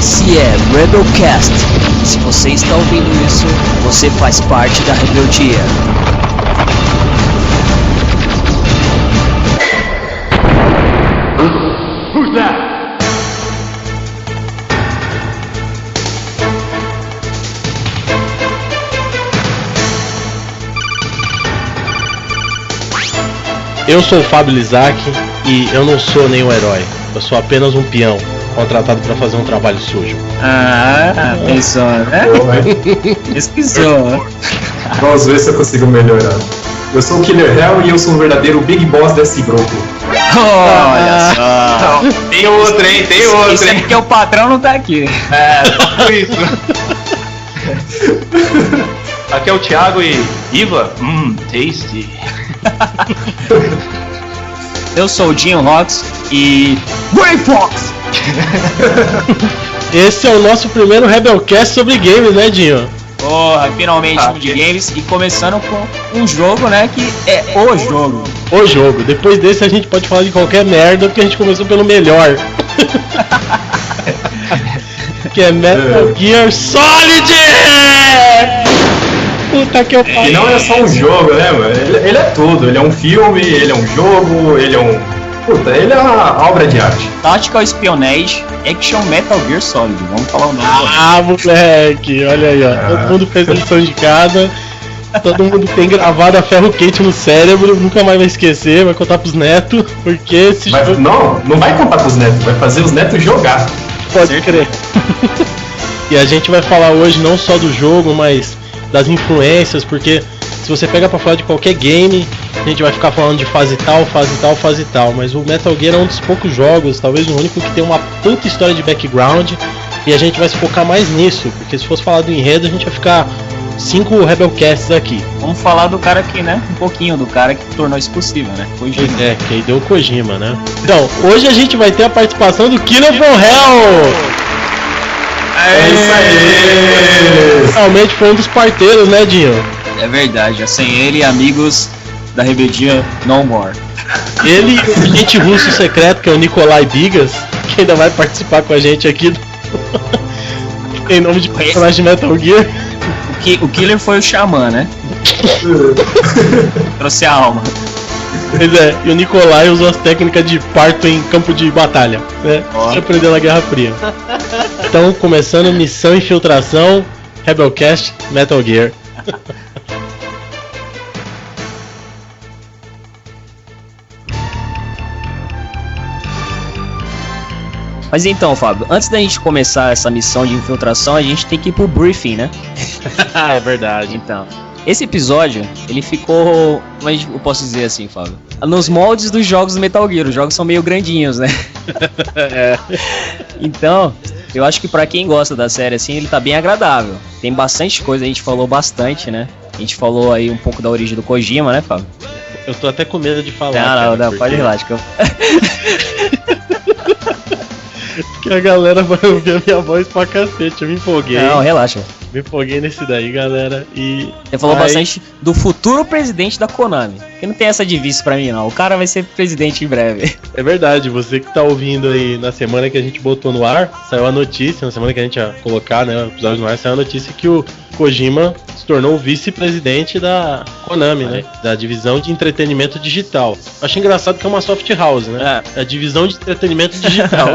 Esse é Rebelcast. Se você está ouvindo isso, você faz parte da rebeldia. Who's that? Eu sou o Fábio Lizac e eu não sou nenhum herói. Eu sou apenas um peão contratado para fazer um trabalho sujo. Pensou, né? Pesquisou. Vamos ver se eu consigo melhorar. Eu sou o Killer Hell e eu sou o verdadeiro Big Boss desse grupo. Olha só. Não, tem outro, hein? Tem outro, Isso é hein? porque o patrão não tá aqui. Só por isso. Aqui é o Thiago e... Iva? Tasty. Eu sou o Jim Rocks e... Grey Fox! Esse é o nosso primeiro Rebelcast sobre games, né, Dinho? Porra, finalmente um de games. E começando com um jogo, né, que é o jogo. O jogo. Depois desse a gente pode falar de qualquer merda, porque a gente começou pelo melhor. Que é Metal Gear Solid! Puta que eu pariu. E não é só um jogo, né, mano? Ele é tudo. Ele é um filme, ele é um jogo, ele é um... Puta, ele é uma obra de arte. Tactical Espionage Action Metal Gear Solid. Vamos falar o nome. Moleque, olha aí, ó. Todo mundo fez a lição de casa. Todo mundo tem gravado a ferro quente no cérebro. Nunca mais vai esquecer, vai contar pros netos. Porque esse Mas jogo... não vai contar pros netos, vai fazer os netos jogar. Pode crer. E a gente vai falar hoje não só do jogo, mas das influências, porque se você pega pra falar de qualquer game, a gente vai ficar falando de fase tal, fase tal, fase tal, mas o Metal Gear é um dos poucos jogos, talvez o único, que tem uma puta história de background, e a gente vai se focar mais nisso, porque se fosse falar do enredo, a gente vai ficar 5 Rebelcasts aqui. Vamos falar do cara que, né, um pouquinho do cara que tornou isso possível, né? Kojima. Pois é, que aí deu o Kojima, né? Então, hoje a gente vai ter a participação do Killer from Hell! É isso aí! Realmente foi um dos parteiros, né, Dinho? É verdade, sem ele, amigos da rebeldia No More. Ele e o agente russo secreto, que é o Nikolai Bigas, que ainda vai participar com a gente aqui. Em nome de personagem de Metal Gear. O Killer foi o Xamã, né? Trouxe a alma. Pois é, e o Nikolai usou as técnicas de parto em campo de batalha, né? Você aprendeu na Guerra Fria. Então, começando Missão Infiltração, Rebelcast, Metal Gear. Mas então, Fábio, antes da gente começar essa missão de infiltração, a gente tem que ir pro briefing, né? É verdade. Então, esse episódio, ele ficou, como eu posso dizer assim, Fábio? Nos moldes dos jogos do Metal Gear. Os jogos são meio grandinhos, né? É. Então, eu acho que pra quem gosta da série, assim, ele tá bem agradável. Tem bastante coisa, a gente falou bastante, né? A gente falou aí um pouco da origem do Kojima, né, Fábio? Eu tô até com medo de falar. Não, pode relaxar. Porque a galera vai ouvir a minha voz pra cacete, eu me empolguei. Não, relaxa. Me empolguei nesse daí, galera. E você falou bastante do futuro presidente da Konami. Que não tem essa de vice pra mim, não. O cara vai ser presidente em breve. É verdade, você que tá ouvindo aí na semana que a gente botou no ar, saiu a notícia, na semana que a gente ia colocar, né, o episódio no ar, saiu a notícia que o Kojima se tornou o vice-presidente da Konami, né? Da divisão de entretenimento digital. Acho engraçado que é uma soft house, né? É a divisão de entretenimento digital.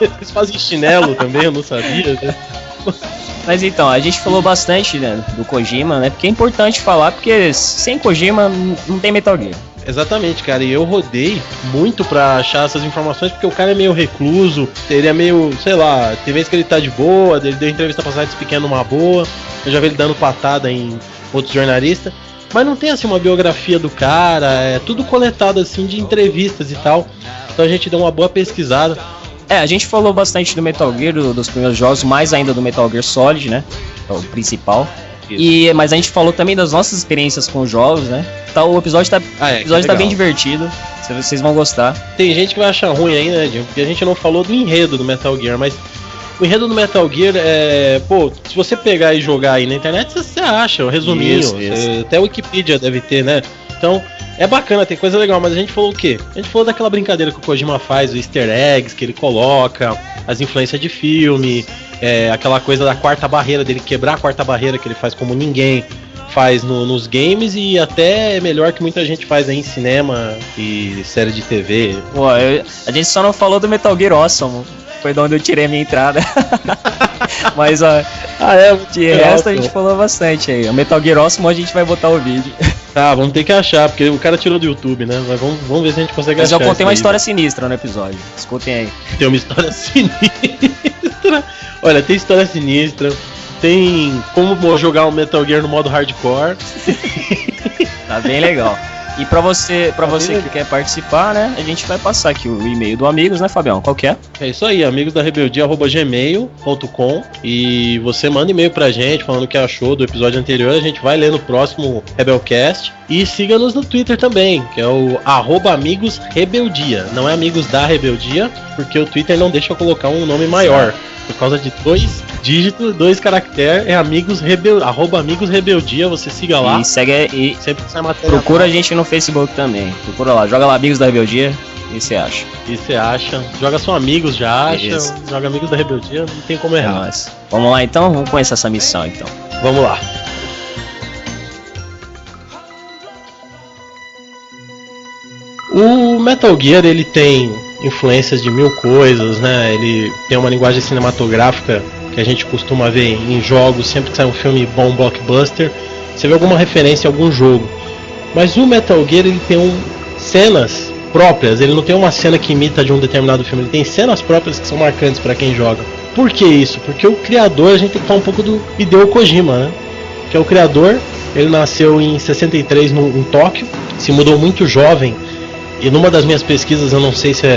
Eles fazem chinelo também, eu não sabia, né? Mas então, a gente falou bastante, né, do Kojima, né? Porque é importante falar, porque sem Kojima não tem Metal Gear. Exatamente, cara, e eu rodei muito pra achar essas informações, porque o cara é meio recluso, ele é meio, sei lá, tem vezes que ele tá de boa, ele deu entrevista pra sites pequenos numa boa, eu já vi ele dando patada em outros jornalistas, mas não tem assim uma biografia do cara, é tudo coletado assim de entrevistas e tal, então a gente deu uma boa pesquisada. A gente falou bastante do Metal Gear, dos primeiros jogos, mais ainda do Metal Gear Solid, né? É o principal. Mas a gente falou também das nossas experiências com os jogos, né? Então o episódio tá bem divertido. Vocês vão gostar. Tem gente que vai achar ruim ainda, né, Jim? Porque a gente não falou do enredo do Metal Gear, mas o enredo do Metal Gear é... Pô, se você pegar e jogar aí na internet, você acha, o resuminho. Isso. Até a Wikipedia deve ter, né? Então, É bacana, tem coisa legal, mas a gente falou o quê? A gente falou daquela brincadeira que o Kojima faz, o easter eggs que ele coloca, as influências de filme, aquela coisa da quarta barreira, dele quebrar a quarta barreira que ele faz como ninguém faz nos games, e até é melhor que muita gente faz aí em cinema e série de TV. Pô, a gente só não falou do Metal Gear Awesome, foi de onde eu tirei a minha entrada. Mas de resto a gente falou bastante aí. O Metal Gear Awesome a gente vai botar o vídeo. Tá, vamos ter que achar, porque o cara tirou do YouTube, né? Mas vamos ver se a gente consegue achar. Mas eu contei uma história sinistra no episódio. Escutem aí. Tem uma história sinistra. Olha, tem história sinistra. Tem como jogar um Metal Gear no modo hardcore. Tá bem legal. E pra você que quer participar, né? A gente vai passar aqui o e-mail do Amigos, né, Fabião? Qual que é? É isso aí, amigosdarebeldia@gmail.com. E você manda e-mail pra gente falando o que achou do episódio anterior. A gente vai ler no próximo Rebelcast. E siga-nos no Twitter também, que é o @amigosrebeldia. Não é Amigos da Rebeldia, porque o Twitter não deixa eu colocar um nome maior. Por causa de 2 dígitos, 2 caracteres, é @amigosrebeldia, você siga lá. E segue e sempre sai matéria. Procura a gente no Facebook também. Procura lá, joga lá Amigos da Rebeldia e você acha. Joga só Amigos, já acha. Isso. Joga Amigos da Rebeldia, não tem como errar. Nossa. Vamos lá então, vamos conhecer essa missão então. Vamos lá. O Metal Gear, ele tem influências de 1000 coisas, né? Ele tem uma linguagem cinematográfica que a gente costuma ver em jogos, sempre que sai um filme bom, blockbuster, você vê alguma referência a algum jogo. Mas o Metal Gear, ele tem cenas próprias, ele não tem uma cena que imita de um determinado filme, ele tem cenas próprias que são marcantes para quem joga. Por que isso? Porque o criador, a gente tem que falar um pouco do Hideo Kojima, né? Que é o criador, ele nasceu em 63 em Tóquio, se mudou muito jovem. E numa das minhas pesquisas, eu não sei se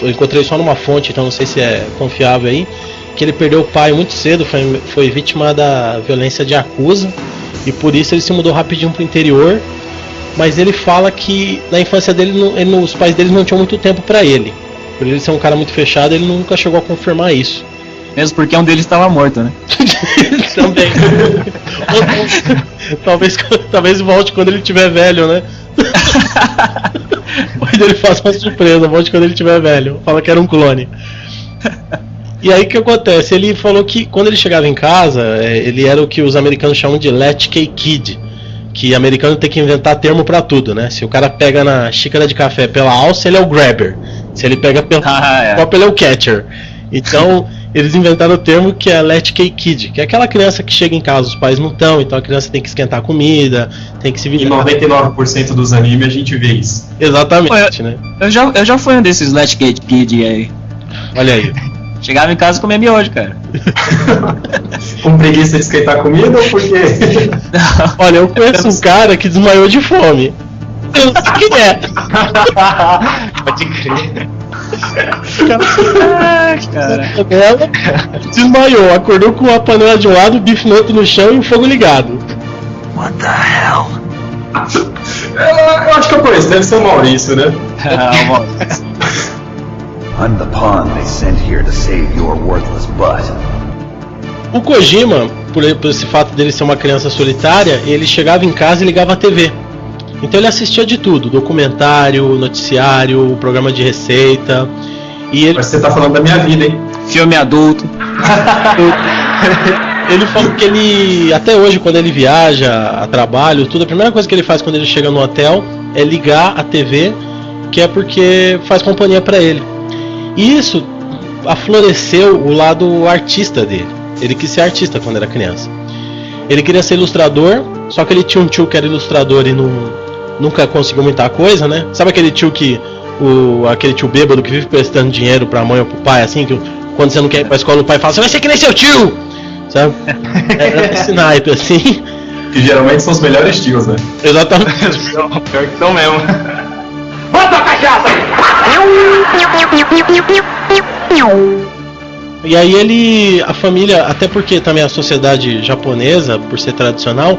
eu encontrei só numa fonte, então não sei se é confiável aí, que ele perdeu o pai muito cedo, foi vítima da violência de Yakuza, e por isso ele se mudou rapidinho pro interior. Mas ele fala que na infância dele, os pais dele não tinham muito tempo pra ele. Por ele ser um cara muito fechado, ele nunca chegou a confirmar isso. Mesmo porque um deles estava morto, né? Também. talvez volte quando ele estiver velho, né? Mas ele faz uma surpresa, volte quando ele estiver velho. Fala que era um clone. E aí o que acontece? Ele falou que quando ele chegava em casa, ele era o que os americanos chamam de latchkey kid. Que americano tem que inventar termo pra tudo, né? Se o cara pega na xícara de café pela alça, ele é o grabber. Se ele pega pelo copo, ele é o catcher. Então, eles inventaram o termo que é latchkey kid, que é aquela criança que chega em casa, os pais não estão, então a criança tem que esquentar a comida, tem que se virar. Em 99% dos animes a gente vê isso. Exatamente, né? Eu já fui um desses latchkey kid aí. Olha aí. Chegava em casa e comia miojo, cara. Com preguiça de esquentar comida ou por quê? Olha, eu conheço um cara que desmaiou de fome. Eu não sei quem é. Pode crer. Cara. Ela desmaiou, acordou com a panela de um lado, o bife no outro no chão e o fogo ligado. What the hell? Eu acho que eu conheço, deve ser o Maurício, né? I'm the pawn they sent here to save your worthless butt. O Kojima, por esse fato dele ser uma criança solitária, ele chegava em casa e ligava a TV. Então ele assistia de tudo, documentário, noticiário, programa de receita. E ele... Mas você tá falando da minha vida, hein? Filme adulto. Ele falou que ele, até hoje, quando ele viaja a trabalho, tudo, a primeira coisa que ele faz quando ele chega no hotel é ligar a TV, que é porque faz companhia pra ele. E isso afloresceu o lado artista dele. Ele quis ser artista quando era criança. Ele queria ser ilustrador, só que ele tinha um tio que era ilustrador e nunca conseguiu muita coisa, né? Sabe aquele tio aquele tio bêbado que vive prestando dinheiro pra mãe ou pro pai, assim, que quando você não quer ir pra escola, o pai fala, você vai ser que nem seu tio! Sabe? Era esse naipe, assim. Que geralmente são os melhores tios, né? Exatamente. Pior que são mesmo. Bota a cachaça! E aí a família, até porque também a sociedade japonesa, por ser tradicional,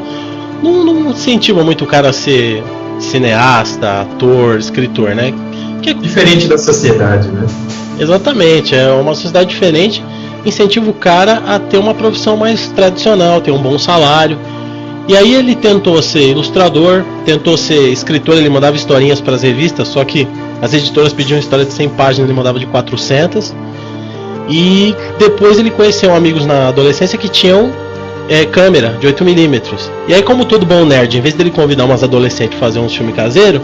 não incentiva muito o cara a ser cineasta, ator, escritor, né? Que é diferente da sociedade, né? Exatamente, é uma sociedade diferente, incentiva o cara a ter uma profissão mais tradicional, ter um bom salário. E aí ele tentou ser ilustrador, tentou ser escritor, ele mandava historinhas para as revistas, só que as editoras pediam história de 100 páginas, ele mandava de 400. E depois ele conheceu amigos na adolescência que tinham câmera de 8mm. E aí, como todo bom nerd, em vez dele convidar umas adolescentes para fazer um filme caseiro,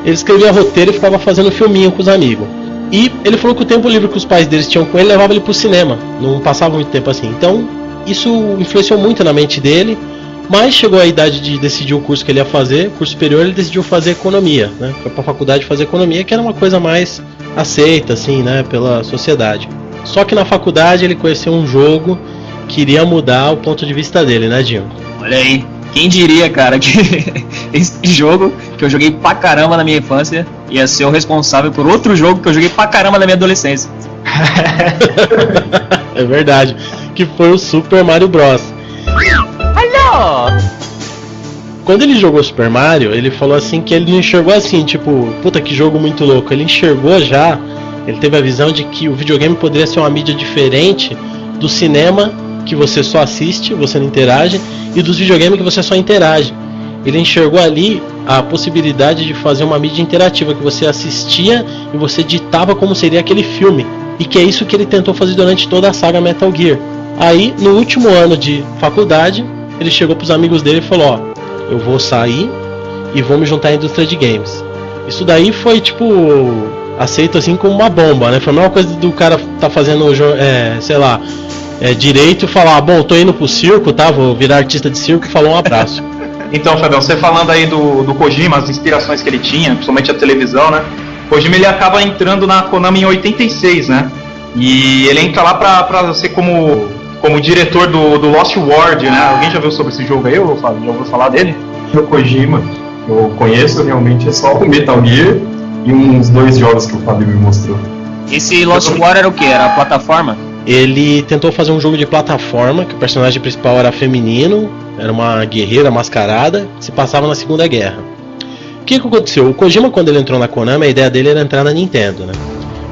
ele escrevia roteiro e ficava fazendo filminho com os amigos. E ele falou que o tempo livre que os pais deles tinham com ele levava ele pro cinema, não passava muito tempo assim. Então isso influenciou muito na mente dele, mas chegou a idade de decidir o curso que ele ia fazer, curso superior, ele decidiu fazer economia, né? Foi pra faculdade fazer economia, que era uma coisa mais aceita, assim, né, pela sociedade. Só que na faculdade ele conheceu um jogo que iria mudar o ponto de vista dele, né, Dinho? Olha aí, quem diria, cara, que esse jogo que eu joguei pra caramba na minha infância ia ser o responsável por outro jogo que eu joguei pra caramba na minha adolescência. É verdade, que foi o Super Mario Bros. Alô! Quando ele jogou Super Mario, ele falou assim que ele não enxergou assim, tipo, puta que jogo muito louco. Ele enxergou já, ele teve a visão de que o videogame poderia ser uma mídia diferente do cinema, que você só assiste, você não interage, e dos videogames que você só interage. Ele enxergou ali a possibilidade de fazer uma mídia interativa, que você assistia e você ditava como seria aquele filme. E que é isso que ele tentou fazer durante toda a saga Metal Gear. Aí, no último ano de faculdade, ele chegou pros amigos dele e falou, ó, eu vou sair e vou me juntar à indústria de games. Isso daí foi, tipo, aceito assim como uma bomba, né? Foi a mesma coisa do cara tá fazendo, sei lá, direito e falar, bom, tô indo pro circo, tá? Vou virar artista de circo e falar um abraço. Então, Fabião, você falando aí do Kojima, as inspirações que ele tinha, principalmente a televisão, né? Kojima, ele acaba entrando na Konami em 86, né? E ele entra lá pra ser como diretor do Lost World, né? Alguém já viu sobre esse jogo aí, ou já ouviu falar dele? O Kojima, eu conheço realmente é só o Metal Gear e uns 2 jogos que o Fábio me mostrou. Esse Lost World era o que? Era a plataforma? Ele tentou fazer um jogo de plataforma, que o personagem principal era feminino, era uma guerreira mascarada, se passava na Segunda Guerra. O que aconteceu? O Kojima, quando ele entrou na Konami, a ideia dele era entrar na Nintendo, né?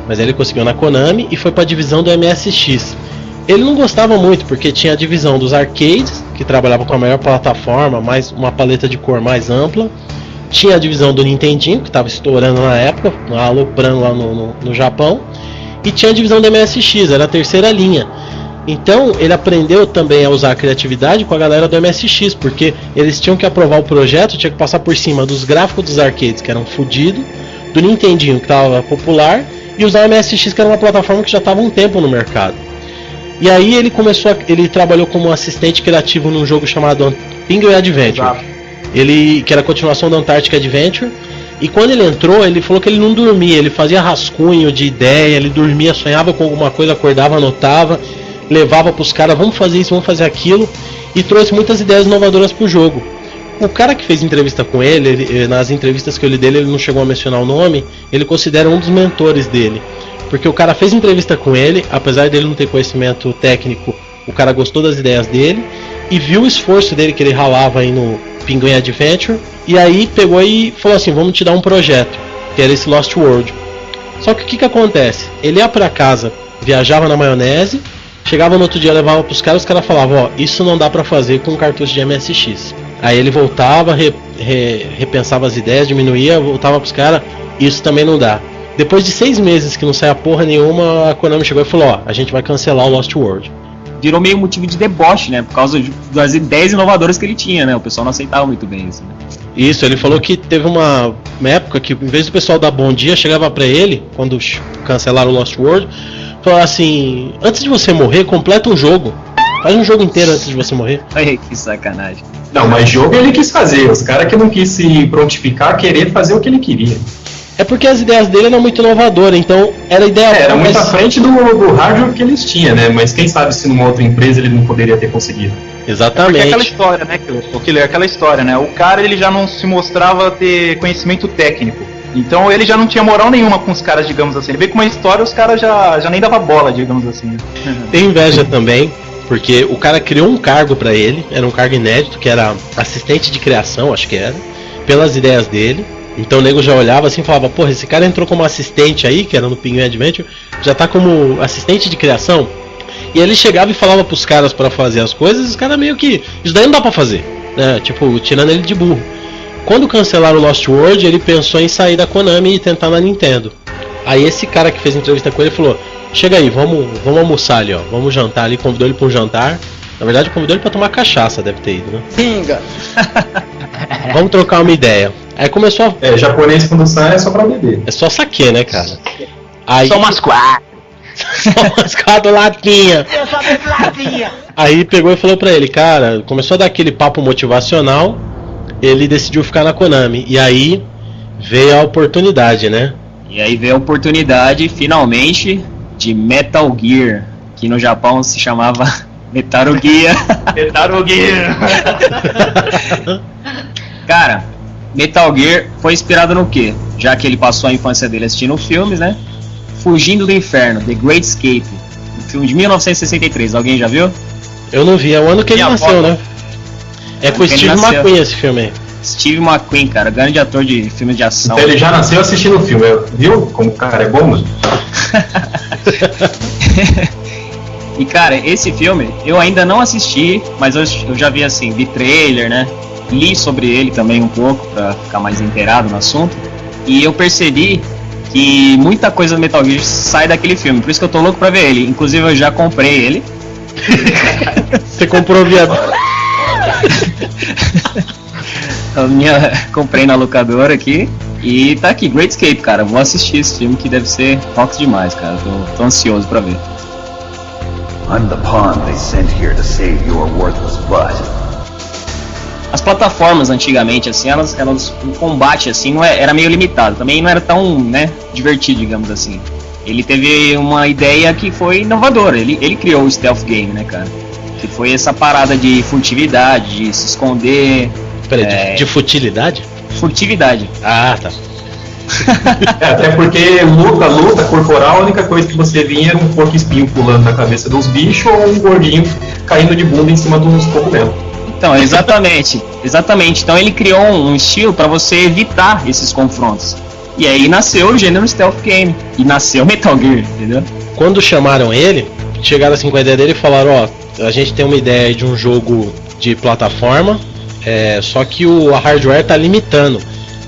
Mas ele conseguiu na Konami e foi para a divisão do MSX. Ele não gostava muito, porque tinha a divisão dos arcades, que trabalhava com a maior plataforma, mais uma paleta de cor mais ampla. Tinha a divisão do Nintendinho, que estava estourando na época, aloprando lá no Japão. E tinha a divisão do MSX, era a terceira linha. Então ele aprendeu também a usar a criatividade com a galera do MSX, porque eles tinham que aprovar o projeto, tinha que passar por cima dos gráficos dos arcades, que eram fodidos, do Nintendinho, que estava popular, e usar o MSX, que era uma plataforma que já estava há um tempo no mercado. E aí ele trabalhou como assistente criativo num jogo chamado Penguin Adventure. Que era a continuação do Antarctic Adventure. E quando ele entrou, ele falou que ele não dormia, ele fazia rascunho de ideia, ele dormia, sonhava com alguma coisa, acordava, anotava, levava pros caras, vamos fazer isso, vamos fazer aquilo, e trouxe muitas ideias inovadoras pro jogo. O cara que fez entrevista com ele, nas entrevistas que eu li dele, ele não chegou a mencionar o nome, ele considera um dos mentores dele. Porque o cara fez entrevista com ele, apesar dele não ter conhecimento técnico, o cara gostou das ideias dele, e viu o esforço dele que ele ralava aí no Penguin Adventure, e aí pegou e falou assim, vamos te dar um projeto, que era esse Lost World. Só que o que acontece? Ele ia pra casa, viajava na maionese, chegava no outro dia, levava pros caras, os caras falavam, ó, isso não dá pra fazer com cartucho de MSX. Aí ele voltava, repensava as ideias, diminuía, voltava pros caras, isso também não dá. Depois de 6 meses que não saia porra nenhuma, a Konami chegou e falou, ó, a gente vai cancelar o Lost World. Virou meio motivo de deboche, né? Por causa das ideias inovadoras que ele tinha, né? O pessoal não aceitava muito bem isso, né? Isso, ele falou que teve uma época que, em vez do pessoal dar bom dia, chegava pra ele, quando cancelaram o Lost World, falou assim, antes de você morrer, completa um jogo. Faz um jogo inteiro antes de você morrer. Ai, que sacanagem. Não, mas jogo ele quis fazer. Os caras que não quis se prontificar, querer fazer o que ele queria. É porque as ideias dele eram muito inovadoras, então era ideia. Era muito à frente do hardware que eles tinham, né? Mas quem sabe se numa outra empresa ele não poderia ter conseguido. Exatamente. É aquela história, né, Killer? Aquela história, né? O cara ele já não se mostrava ter conhecimento técnico. Então ele já não tinha moral nenhuma com os caras, digamos assim. Ele veio com uma história, os caras já nem dava bola, digamos assim. Tem inveja também, porque o cara criou um cargo pra ele, era um cargo inédito, que era assistente de criação, acho que era, pelas ideias dele. Então o nego já olhava assim e falava, porra, esse cara entrou como assistente aí, que era no Penguin Adventure, já tá como assistente de criação. E ele chegava e falava pros caras pra fazer as coisas, e os caras meio que, isso daí não dá pra fazer. né? Tipo, tirando ele de burro. Quando cancelaram o Lost World, ele pensou em sair da Konami e tentar na Nintendo. Aí esse cara que fez entrevista com ele falou: chega aí, vamos almoçar ali, ó, vamos jantar ali, convidou ele pra um jantar. Na verdade convidou ele pra tomar cachaça, deve ter ido, né? Pinga! Vamos trocar uma ideia. Aí começou a... japonês quando sai é só pra beber. É só saque, né, cara? Aí... Só umas 4. Só umas 4 latinhas. Eu só bebo latinha. Aí pegou e falou pra ele, cara, começou a dar aquele papo motivacional. Ele decidiu ficar na Konami. E aí veio a oportunidade, né? E aí veio a oportunidade, finalmente, de Metal Gear, que no Japão se chamava Metal Gear. Metal Gear. Cara, Metal Gear foi inspirado no quê? Já que ele passou a infância dele assistindo filmes, né? Fugindo do Inferno, The Great Escape, um filme de 1963. Alguém já viu? Eu não vi, é o ano que ele nasceu, né? É com o Steve McQueen esse filme aí. Steve McQueen, cara, grande ator de filmes de ação. Então ele já nasceu assistindo o filme, viu? Como o cara é bom, mano. E cara, esse filme eu ainda não assisti, mas eu já vi assim, vi trailer, né? Li sobre ele também um pouco pra ficar mais inteirado no assunto. E eu percebi que muita coisa do Metal Gear sai daquele filme, por isso que eu tô louco pra ver ele. Inclusive eu já comprei ele. Você comprou via... Comprei na locadora aqui e tá aqui, Great Escape, cara. Vou assistir esse filme que deve ser fox demais, cara. Tô ansioso pra ver. I'm the pawn they sent here to save your worthless butt. As plataformas antigamente, assim, elas o combate assim era meio limitado, também não era tão, né, divertido, digamos assim. Ele teve uma ideia que foi inovadora. Ele criou o stealth game, né, cara? Que foi essa parada de furtividade, de se esconder. Peraí, de futilidade? Furtividade. Ah, tá. Até porque luta corporal, a única coisa que você vinha era um porco espinho pulando na cabeça dos bichos ou um gordinho caindo de bunda em cima dos cogumelos. Então, exatamente. Então ele criou um estilo para você evitar esses confrontos. E aí nasceu o gênero stealth game. E nasceu Metal Gear, entendeu? Quando chamaram ele, chegaram assim com a ideia dele e falaram, ó, a gente tem uma ideia de um jogo de plataforma, só que a hardware tá limitando.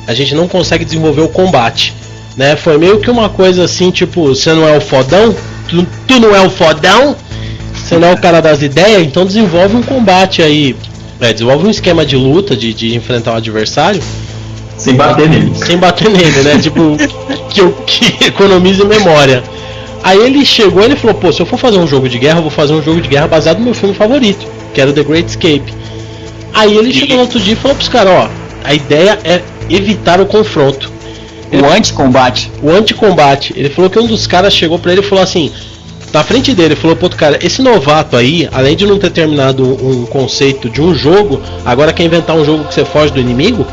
A gente não consegue desenvolver o combate, né? Foi meio que uma coisa assim, tipo, você não é o fodão? Tu não é o fodão? Você não é o cara das ideias? Então desenvolve um combate aí. Desenvolve um esquema de luta, de enfrentar o adversário. Sem bater nele. Sem bater nele, né? Tipo, que economize memória. Aí ele chegou e ele falou, pô, se eu for fazer um jogo de guerra, eu vou fazer um jogo de guerra baseado no meu filme favorito, que era o The Great Escape. Aí ele chegou no outro dia e falou pros caras, ó, a ideia é evitar o confronto. O anti-combate. O anti-combate. Ele falou que um dos caras chegou pra ele e falou assim, na frente dele, falou pro outro cara, esse novato aí, além de não ter terminado um conceito de um jogo, agora quer inventar um jogo que você foge do inimigo?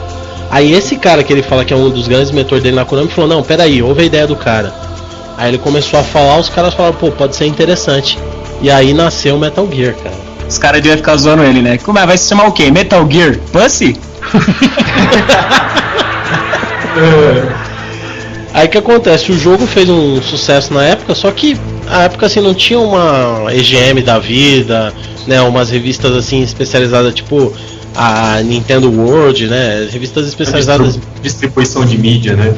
Aí esse cara que ele fala que é um dos grandes mentores dele na Konami falou, não, peraí, ouve a ideia do cara. Aí ele começou a falar, os caras falaram, pô, pode ser interessante. E aí nasceu o Metal Gear, cara. Os caras deviam ficar zoando ele, né? Como é? Vai se chamar o quê? Metal Gear Pussy? Aí que acontece, o jogo fez um sucesso na época, só que na época assim não tinha uma EGM da vida, né, umas revistas assim especializadas tipo a Nintendo World, né, revistas especializadas, distribuição de mídia, né?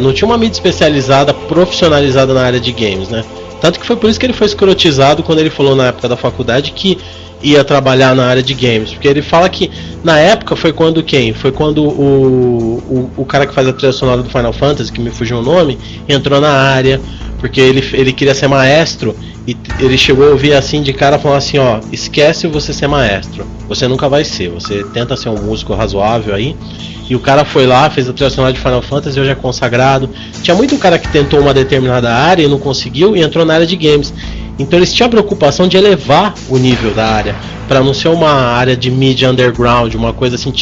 Não tinha uma mídia especializada, profissionalizada na área de games, né? Tanto que foi por isso que ele foi escrotizado quando ele falou na época da faculdade que ia trabalhar na área de games, porque ele fala que na época foi quando o cara que faz a trilha sonora do Final Fantasy, que me fugiu o nome, entrou na área, porque ele queria ser maestro, e ele chegou a ouvir assim de cara falando assim, ó, esquece você ser maestro, você nunca vai ser, você tenta ser um músico razoável aí. E o cara foi lá, fez a trilha sonora de Final Fantasy, hoje é consagrado. Tinha muito cara que tentou uma determinada área e não conseguiu e entrou na área de games. Então eles tinham a preocupação de elevar o nível da área, para não ser uma área de mídia underground, uma coisa assim,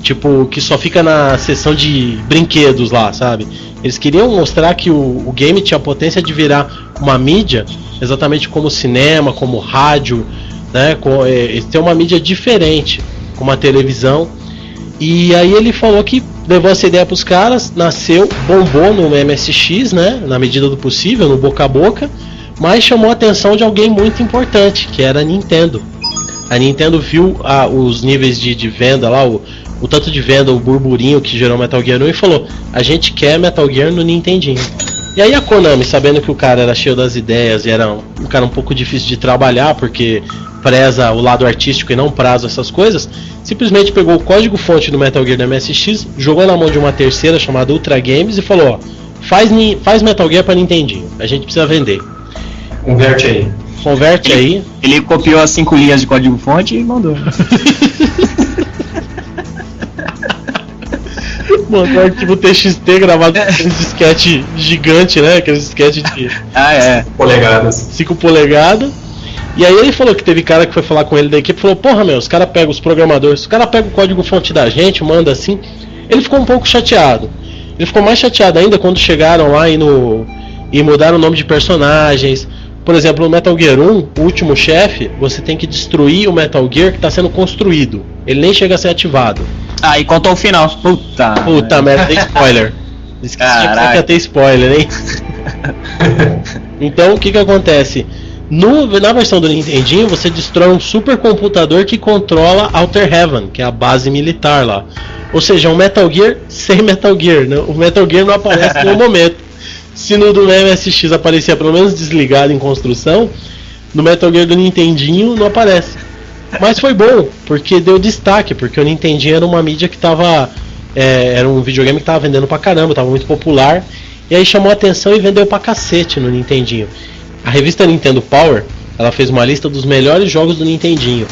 tipo, que só fica na seção de brinquedos lá, sabe? Eles queriam mostrar que o game tinha a potência de virar uma mídia, exatamente como cinema, como rádio, né? Ter uma mídia diferente, como a televisão. E aí ele falou que levou essa ideia pros caras, nasceu, bombou no MSX, né? Na medida do possível, no boca a boca. Mas chamou a atenção de alguém muito importante, que era a Nintendo. A Nintendo viu os níveis de venda lá, o tanto de venda, o burburinho que gerou Metal Gear 1 e falou: a gente quer Metal Gear no Nintendinho. E aí a Konami, sabendo que o cara era cheio das ideias e era um cara um pouco difícil de trabalhar, porque preza o lado artístico e não prazo essas coisas, simplesmente pegou o código-fonte do Metal Gear da MSX, jogou na mão de uma terceira chamada Ultra Games e falou: ó, faz Metal Gear pra Nintendinho, a gente precisa vender. Converte aí. Ele copiou as 5 linhas de código-fonte e mandou. Mandou o arquivo TXT gravado com aqueles disquete gigante, né? Aqueles disquete de 5 polegadas. E aí ele falou que teve cara que foi falar com ele da equipe e falou: porra, meu, os caras pegam os programadores, os caras pegam o código-fonte da gente, manda assim. Ele ficou um pouco chateado. Ele ficou mais chateado ainda quando chegaram lá e mudaram o nome de personagens. Por exemplo, no Metal Gear 1, o último chefe, você tem que destruir o Metal Gear que está sendo construído. Ele nem chega a ser ativado. Ah, e contou o final. Puta merda, tem spoiler. Esqueci que você quer ter spoiler, hein? Então, o que acontece? Na versão do Nintendinho, você destrói um supercomputador que controla Outer Heaven, que é a base militar lá. Ou seja, um Metal Gear sem Metal Gear, né? O Metal Gear não aparece em nenhum momento. Se no do MSX aparecia pelo menos desligado em construção, no Metal Gear do Nintendinho não aparece. Mas foi bom, porque deu destaque, porque o Nintendinho era uma mídia que tava... era um videogame que tava vendendo pra caramba, tava muito popular. E aí chamou a atenção e vendeu pra cacete no Nintendinho. A revista Nintendo Power, ela fez uma lista dos melhores jogos do Nintendinho.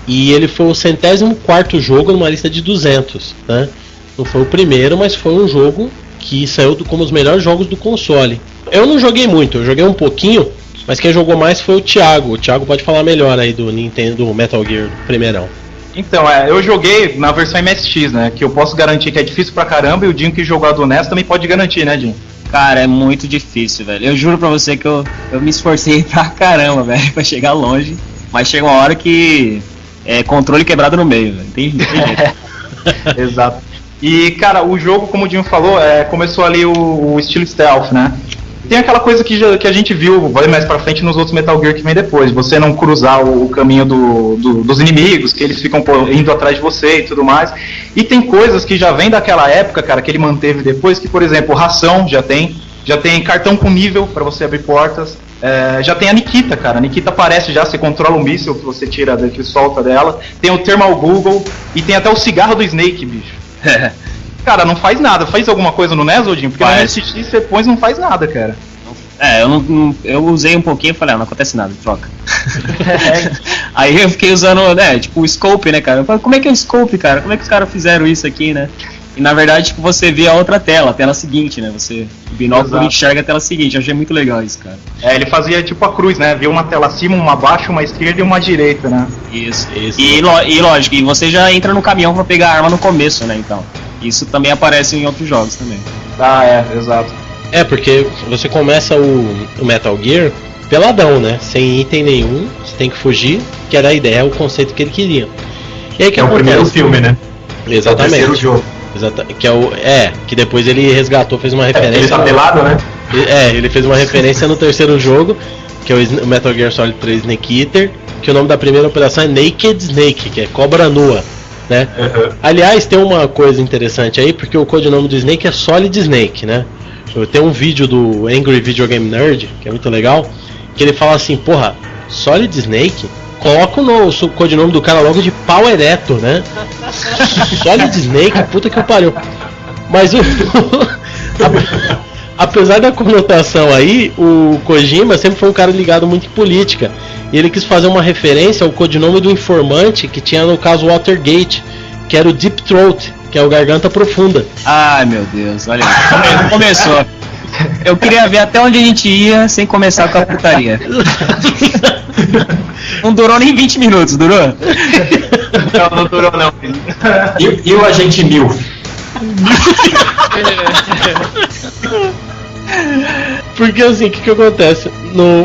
E ele foi o 104º jogo numa lista de 200, né? Não foi o primeiro, mas foi um jogo que saiu como os melhores jogos do console. Eu não joguei muito, eu joguei um pouquinho, mas quem jogou mais foi o Thiago. O Thiago pode falar melhor aí do Nintendo Metal Gear primeirão. Então, eu joguei na versão MSX, né? Que eu posso garantir que é difícil pra caramba, e o Dinho que jogou a do NES também pode garantir, né, Dinho? Cara, é muito difícil, velho. Eu juro pra você que eu me esforcei pra caramba, velho, pra chegar longe. Mas chega uma hora que é controle quebrado no meio, velho. Tem jeito. Exato. E, cara, o jogo, como o Dinho falou, começou ali o estilo stealth, né? Tem aquela coisa que a gente viu, vai mais pra frente nos outros Metal Gear que vem depois. Você não cruzar o caminho dos inimigos, que eles ficam indo atrás de você e tudo mais. E tem coisas que já vem daquela época, cara, que ele manteve depois, que, por exemplo, ração já tem cartão com nível pra você abrir portas. Já tem a Nikita, cara. A Nikita aparece já, você controla o míssil que você tira, que solta dela. Tem o Thermal Google e tem até o cigarro do Snake, bicho. Cara, não faz nada. Faz alguma coisa no NES, Odinho? Porque no MSX você põe não faz nada, cara. Eu usei um pouquinho e falei, não acontece nada, troca. Aí eu fiquei usando, tipo o scope, né, cara? Eu falei, como é que é o scope, cara? Como é que os caras fizeram isso aqui, né? E na verdade, tipo, você vê a outra tela, a tela seguinte, né? O binóculo enxerga a tela seguinte. Eu achei muito legal isso, cara. Ele fazia tipo a cruz, né? Via uma tela acima, uma abaixo, uma esquerda e uma direita, né? Isso. E lógico, e você já entra no caminhão pra pegar a arma no começo, né? Então, isso também aparece em outros jogos também. Exato. Porque você começa o Metal Gear peladão, né? Sem item nenhum, você tem que fugir, que era a ideia, o conceito que ele queria. E aí, que é o primeiro filme, né? Exatamente. É o terceiro jogo. Que depois ele resgatou, fez uma referência. Ele tá pelado, né? Ele fez uma referência no terceiro jogo, que é o Metal Gear Solid 3 Snake Eater, que o nome da primeira operação é Naked Snake, que é cobra nua, né? Uhum. Aliás, tem uma coisa interessante aí, porque o codinome do Snake é Solid Snake, né? Tem um vídeo do Angry Video Game Nerd, que é muito legal, que ele fala assim, porra, Solid Snake? Coloca o codinome do cara logo de pau ereto, né? Solid Snake, puta que pariu. Mas apesar da conotação aí, o Kojima sempre foi um cara ligado muito em política. E ele quis fazer uma referência ao codinome do informante que tinha no caso Watergate, que era o Deep Throat, que é o Garganta Profunda. Ai meu Deus, olha aí. Começou. Eu queria ver até onde a gente ia sem começar com a putaria. Não durou nem 20 minutos, durou? Não durou não. E o Agente Mil? Porque assim, o que acontece?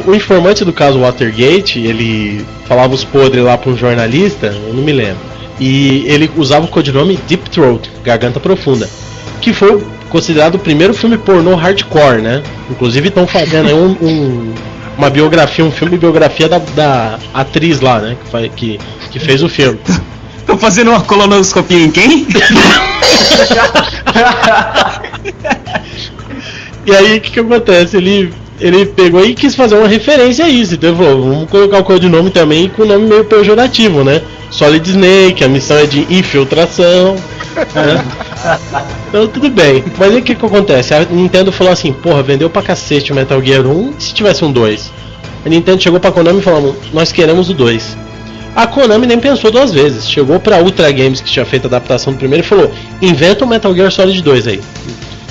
O informante do caso Watergate, ele falava os podres lá pra um jornalista, eu não me lembro. E ele usava o codinome Deep Throat, Garganta Profunda, que foi considerado o primeiro filme pornô hardcore, né? Inclusive estão fazendo uma biografia, um filme biografia da atriz lá, né? Que fez o filme. Tô fazendo uma colonoscopia em quem? E aí o que acontece? Ele pegou e quis fazer uma referência a isso, então ele falou, vamos colocar o codinome também com um nome meio pejorativo, né? Solid Snake, a missão é de infiltração, né? Então tudo bem. Mas aí o que acontece? A Nintendo falou assim, porra, vendeu pra cacete o Metal Gear 1, e se tivesse um 2? A Nintendo chegou pra Konami e falou, nós queremos o 2. A Konami nem pensou duas vezes, chegou pra Ultra Games, que tinha feito a adaptação do primeiro, e falou, inventa o Metal Gear Solid 2 aí.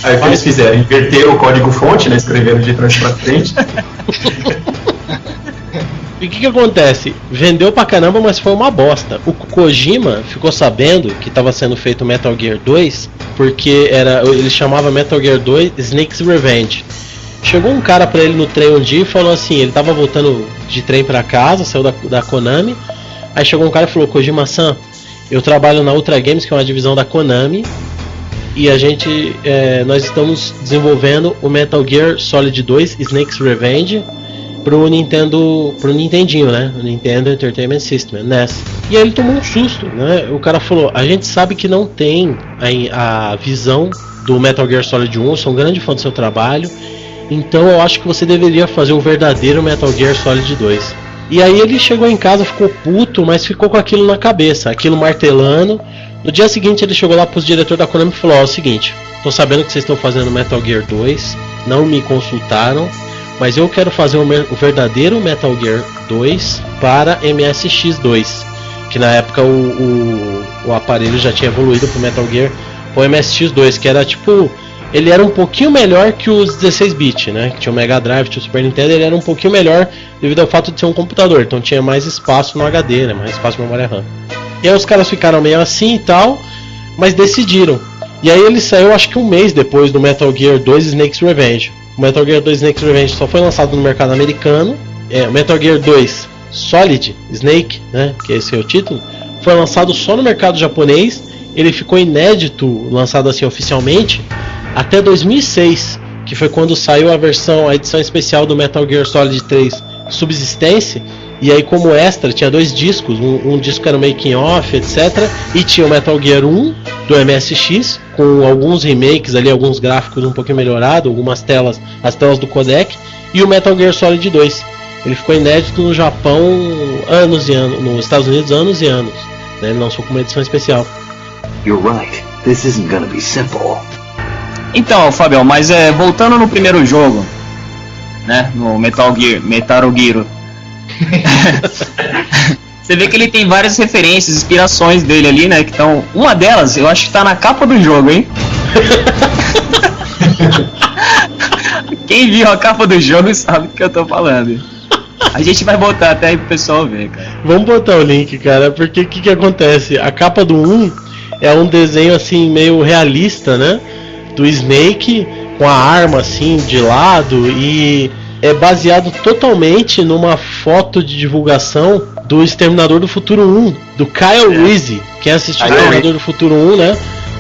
Aí o que eles fizeram? Inverteram o código fonte, né? Escreveram de trás pra frente. E o que acontece? Vendeu pra caramba, mas foi uma bosta. O Kojima ficou sabendo que estava sendo feito o Metal Gear 2, porque ele chamava Metal Gear 2 Snake's Revenge. Chegou um cara pra ele no trem um dia e falou assim, ele tava voltando de trem pra casa, saiu da Konami. Aí chegou um cara e falou, Kojima-san, eu trabalho na Ultra Games, que é uma divisão da Konami, e nós estamos desenvolvendo o Metal Gear Solid 2 Snake's Revenge pro Nintendinho, né? O Nintendo Entertainment System, NES. E aí ele tomou um susto, né? O cara falou, a gente sabe que não tem a visão do Metal Gear Solid 1, eu sou um grande fã do seu trabalho, então eu acho que você deveria fazer o verdadeiro Metal Gear Solid 2. E aí ele chegou em casa, ficou puto, mas ficou com aquilo na cabeça, aquilo martelando. No dia seguinte ele chegou lá pros diretores da Konami e falou, é o seguinte, tô sabendo que vocês estão fazendo Metal Gear 2, não me consultaram, mas eu quero fazer o verdadeiro Metal Gear 2 para MSX2, que na época o aparelho já tinha evoluído pro Metal Gear, o MSX2, que era tipo, ele era um pouquinho melhor que os 16-bit, né, que tinha o Mega Drive, tinha o Super Nintendo, ele era um pouquinho melhor devido ao fato de ser um computador, então tinha mais espaço no HD, né, mais espaço de memória RAM. E aí os caras ficaram meio assim e tal, mas decidiram. E aí ele saiu acho que um mês depois do Metal Gear 2 Snake's Revenge. O Metal Gear 2 Snake's Revenge só foi lançado no mercado americano. O Metal Gear 2 Solid Snake, né, que esse é o título, foi lançado só no mercado japonês. Ele ficou inédito, lançado assim oficialmente, até 2006, que foi quando saiu a edição especial do Metal Gear Solid 3 Subsistence. E aí como extra tinha 2 discos, um disco era o making off, etc. E tinha o Metal Gear 1 do MSX, com alguns remakes ali, alguns gráficos um pouquinho melhorados, algumas telas, as telas do codec. E o Metal Gear Solid 2. Ele ficou inédito no Japão anos e anos, nos Estados Unidos anos e anos, né? Ele lançou com uma edição especial. You're right, this isn't gonna be simple. Então, Fabião, mas voltando no primeiro jogo, né, no Metal Gear, você vê que ele tem várias referências, inspirações dele ali, né? Que estão. Uma delas, eu acho que tá na capa do jogo, hein? Quem viu a capa do jogo sabe do que eu tô falando. A gente vai botar até aí pro pessoal ver, cara. Vamos botar o link, cara, porque o que acontece? A capa do 1 é um desenho assim meio realista, né? Do Snake com a arma assim de lado e é baseado totalmente numa foto de divulgação do Exterminador do Futuro 1, do Kyle Reese. Quem assistiu o Exterminador do Futuro 1, né?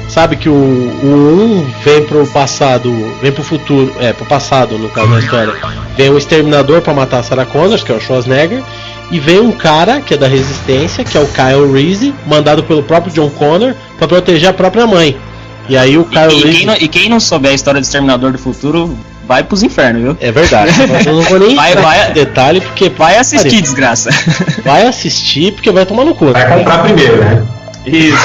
Sabe que o 1 vem pro passado, vem pro futuro, pro passado no caso da história. Vem o Exterminador pra matar a Sarah Connors, que é o Schwarzenegger, e vem um cara que é da Resistência, que é o Kyle Reese, mandado pelo próprio John Connor pra proteger a própria mãe. E aí o Kyle Reese... E quem não souber a história do Exterminador do Futuro, vai pros infernos, viu? É verdade. Eu não vou nem entrar nesse detalhe, porque... Vai assistir, desgraça. Vai assistir, porque vai tomar no cu. Vai comprar primeiro, né? Isso.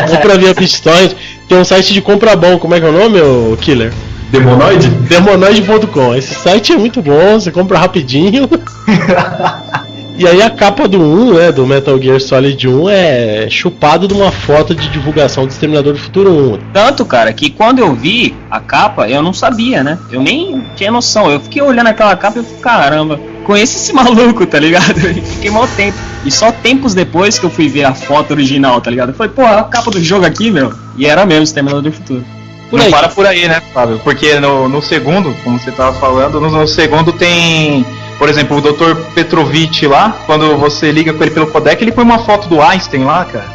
Compra via Bitcoin. Tem um site de compra bom, como é que é o nome, ô Killer? Demonoid? Demonoid.com. Esse site é muito bom, você compra rapidinho. E aí a capa do 1, né, do Metal Gear Solid 1 é chupado de uma foto de divulgação do Exterminador do Futuro 1. Tanto, cara, que quando eu vi a capa, eu não sabia, né? Eu nem tinha noção. Eu fiquei olhando aquela capa e eu falei, caramba, conheço esse maluco, tá ligado? E fiquei mal tempo. E só tempos depois que eu fui ver a foto original, tá ligado? Eu falei, pô, a capa do jogo aqui, meu. E era mesmo Exterminador do Futuro. Não para por aí, né, Fábio? Porque no segundo, como você tava falando, no segundo tem... Por exemplo, o Dr. Petrovich lá, quando você liga com ele pelo codec, ele põe uma foto do Einstein lá, cara.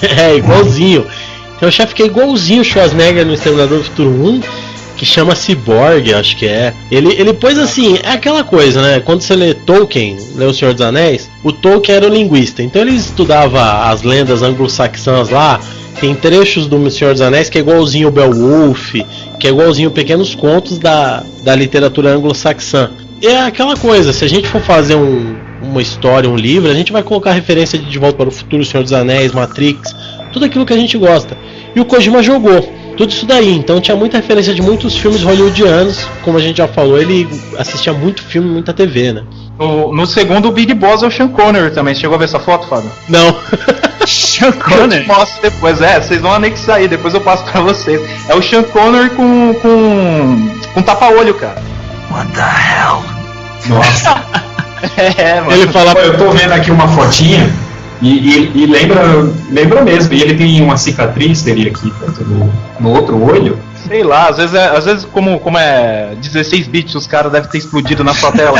É, igualzinho. Então eu já fiquei igualzinho o Schwarzenegger no Exterminador do Futuro 1, que chama Cyborg, acho que é. Ele pôs assim, é aquela coisa, né? Quando você lê Tolkien, lê O Senhor dos Anéis, o Tolkien era um linguista, então ele estudava as lendas anglo-saxãs lá. Tem trechos do Senhor dos Anéis que é igualzinho o Beowulf, que é igualzinho pequenos contos da literatura anglo-saxã. É aquela coisa, se a gente for fazer uma história, um livro, a gente vai colocar referência de Volta para o Futuro, Senhor dos Anéis, Matrix, tudo aquilo que a gente gosta. E o Kojima jogou tudo isso daí, então tinha muita referência de muitos filmes hollywoodianos, como a gente já falou, ele assistia muito filme, muita TV, né? No segundo, o Big Boss é o Sean Connery também. Você chegou a ver essa foto, Fábio? Não. Sean Connery? Eu te mostro depois, vocês vão anexar aí, depois eu passo pra vocês. É o Sean Connery com tapa-olho, cara. What the hell? Nossa. Mano. Ele fala, Eu tô vendo aqui uma fotinha e lembra mesmo. E ele tem uma cicatriz, teria aqui no outro olho. Sei lá, às vezes como é 16 bits, os caras devem ter explodido na sua tela.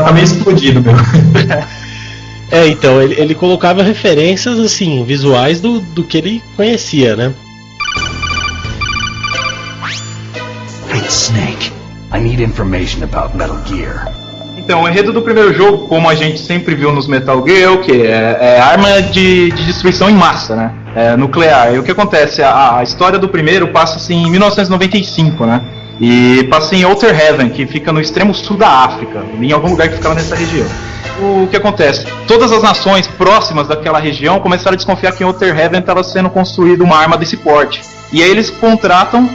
Tá meio explodido mesmo. Então, ele colocava referências, assim, visuais do que ele conhecia, né? Hey, Snake. I need information about Metal Gear. Então, o enredo do primeiro jogo, como a gente sempre viu nos Metal Gear, é o quê? É arma de destruição em massa, né? Nuclear. E o que acontece? A história do primeiro passa-se em 1995, né? E passa em Outer Heaven, que fica no extremo sul da África, em algum lugar que ficava nessa região. O que acontece? Todas as nações próximas daquela região começaram a desconfiar que em Outer Heaven estava sendo construída uma arma desse porte. E aí eles contratam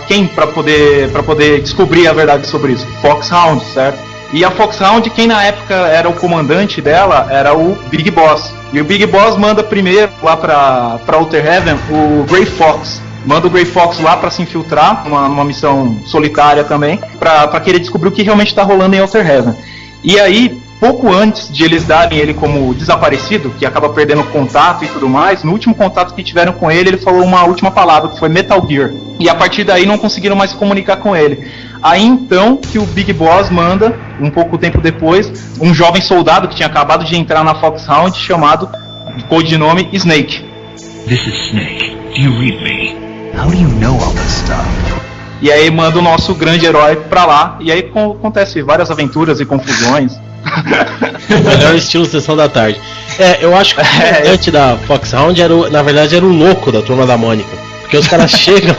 quem para poder descobrir a verdade sobre isso? Foxhound, certo? E a Foxhound, quem na época era o comandante dela, era o Big Boss. E o Big Boss manda primeiro lá pra Outer Heaven o Grey Fox. Manda o Grey Fox lá pra se infiltrar, numa missão solitária também, pra querer descobrir o que realmente tá rolando em Outer Heaven. E aí, pouco antes de eles darem ele como desaparecido, que acaba perdendo contato e tudo mais, no último contato que tiveram com ele falou uma última palavra, que foi Metal Gear. E a partir daí não conseguiram mais se comunicar com ele. Aí então que o Big Boss manda, um pouco tempo depois, um jovem soldado que tinha acabado de entrar na Foxhound, chamado, de codinome, Snake. This is Snake. Do you read me? How do you know all this stuff? E aí manda o nosso grande herói pra lá, e aí acontece várias aventuras e confusões. Melhor estilo Sessão da Tarde. Eu acho que o comandante da Foxhound na verdade era o louco da Turma da Mônica. Porque os caras chegam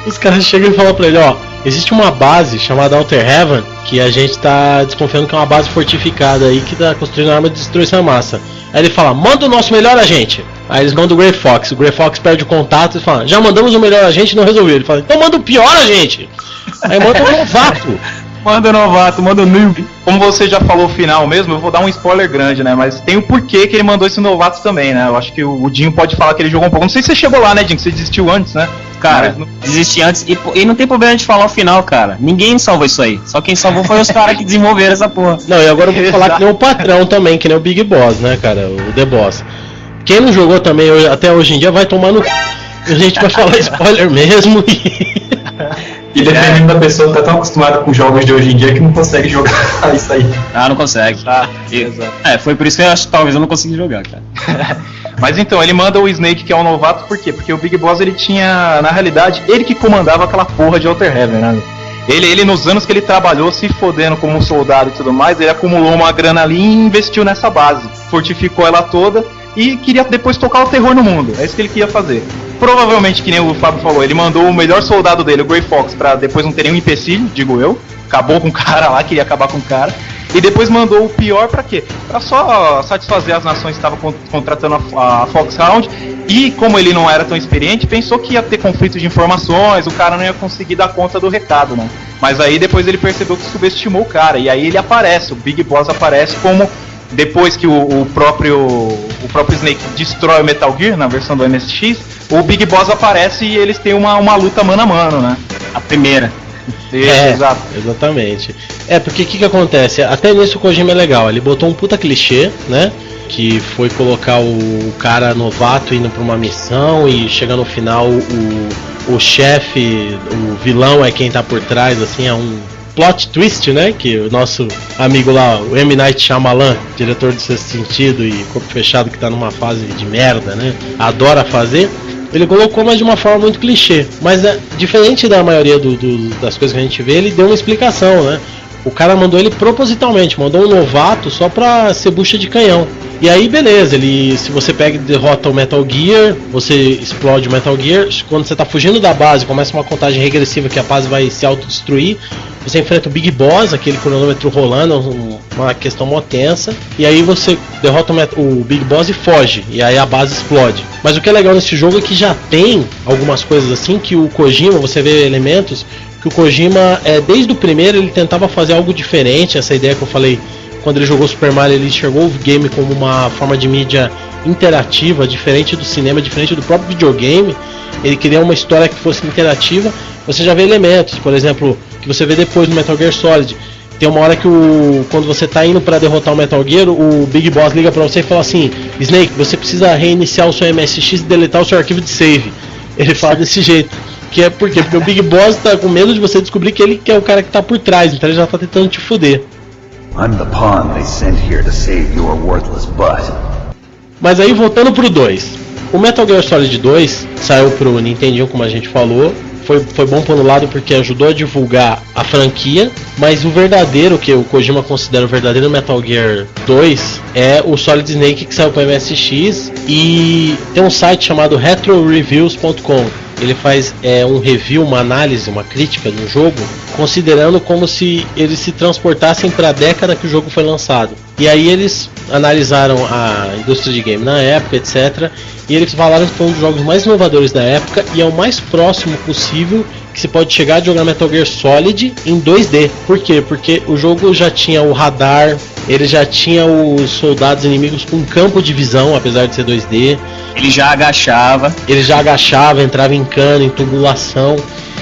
e falam pra ele, existe uma base chamada Outer Heaven, que a gente tá desconfiando que é uma base fortificada aí que tá construindo arma de destruição em massa. Aí ele fala, manda o nosso melhor agente. Aí eles mandam o Grey Fox perde o contato e fala, já mandamos o melhor agente e não resolveu. Ele fala, então manda o pior agente. Aí manda o novato. Manda o noob. Como você já falou o final mesmo, eu vou dar um spoiler grande, né? Mas tem o porquê que ele mandou esse novato também, né? Eu acho que o Dinho pode falar que ele jogou um pouco. Não sei se você chegou lá, né, Dinho? Você desistiu antes, né? Cara, desisti antes. E não tem problema de falar o final, cara. Ninguém salvou isso aí. Só quem salvou foi os caras que desenvolveram essa porra. Não, e agora eu vou falar que nem o patrão também, que nem o Big Boss, né, cara? O The Boss. Quem não jogou também até hoje em dia vai tomar no c... A gente vai falar spoiler mesmo E dependendo da pessoa, tá tão acostumada com jogos de hoje em dia que não consegue jogar isso aí. Não consegue. Foi por isso que eu acho que talvez eu não consegui jogar, cara. Mas então, ele manda o Snake, que é um novato, por quê? Porque o Big Boss, ele tinha, na realidade, ele que comandava aquela porra de Outer Heaven, né? Ele nos anos que ele trabalhou se fodendo como um soldado e tudo mais, ele acumulou uma grana ali e investiu nessa base. Fortificou ela toda e queria depois tocar o terror no mundo. É isso que ele queria fazer. Provavelmente, que nem o Fábio falou, ele mandou o melhor soldado dele, o Grey Fox, pra depois não ter nenhum empecilho, digo eu. Acabou com o cara lá, queria acabar com o cara. E depois mandou o pior pra quê? Pra só satisfazer as nações que estavam contratando a Foxhound. E como ele não era tão experiente, pensou que ia ter conflito de informações, o cara não ia conseguir dar conta do recado, né? Mas aí depois ele percebeu que subestimou o cara. E aí ele aparece, o Big Boss aparece como... Depois que o próprio Snake destrói o Metal Gear, na versão do MSX, o Big Boss aparece e eles têm uma luta mano a mano, né? A primeira. Exato. Exatamente. Porque o que acontece? Até nisso o Kojima é legal, ele botou um puta clichê, né? Que foi colocar o cara novato indo pra uma missão e chega no final o chefe, o vilão é quem tá por trás, assim, é um plot twist, né? Que o nosso amigo lá, o M. Night Shyamalan, diretor do Sexto Sentido e Corpo Fechado, que tá numa fase de merda, né? Adora fazer. Ele colocou, mas de uma forma muito clichê. Mas diferente da maioria das coisas que a gente vê, ele deu uma explicação, né? O cara mandou ele propositalmente, mandou um novato só pra ser bucha de canhão. E aí beleza, se você pega e derrota o Metal Gear, você explode o Metal Gear, quando você tá fugindo da base, começa uma contagem regressiva que a base vai se autodestruir, você enfrenta o Big Boss, aquele cronômetro rolando, uma questão mó tensa, e aí você derrota o Big Boss e foge, e aí a base explode. Mas o que é legal nesse jogo é que já tem algumas coisas assim, que o Kojima, você vê elementos, que o Kojima, desde o primeiro, ele tentava fazer algo diferente, essa ideia que eu falei. Quando ele jogou Super Mario, ele enxergou o game como uma forma de mídia interativa, diferente do cinema, diferente do próprio videogame. Ele queria uma história que fosse interativa. Você já vê elementos, por exemplo, que você vê depois no Metal Gear Solid. Tem uma hora que quando você está indo para derrotar o Metal Gear, o Big Boss liga para você e fala assim: Snake, você precisa reiniciar o seu MSX e deletar o seu arquivo de save. Ele fala desse jeito. Que é por quê? Porque o Big Boss tá com medo de você descobrir que ele que é o cara que tá por trás, então ele já tá tentando te fuder. I'm the pawn they sent here to save your worthless butt. Mas aí voltando pro 2. O Metal Gear Solid 2 saiu pro Nintendinho, como a gente falou. Foi bom por um lado porque ajudou a divulgar a franquia, mas o verdadeiro, que o Kojima considera o verdadeiro Metal Gear 2, é o Solid Snake, que saiu pro MSX, e tem um site chamado RetroReviews.com. Ele faz um review, uma análise, uma crítica de um jogo, considerando como se eles se transportassem para a década que o jogo foi lançado. E aí eles analisaram a indústria de game na época, etc. E eles falaram que foi um dos jogos mais inovadores da época e é o mais próximo possível que se pode chegar a jogar Metal Gear Solid em 2D. Por quê? Porque o jogo já tinha o radar, ele já tinha os soldados inimigos com campo de visão, apesar de ser 2D. Ele já agachava, entrava em cano, em tubulação.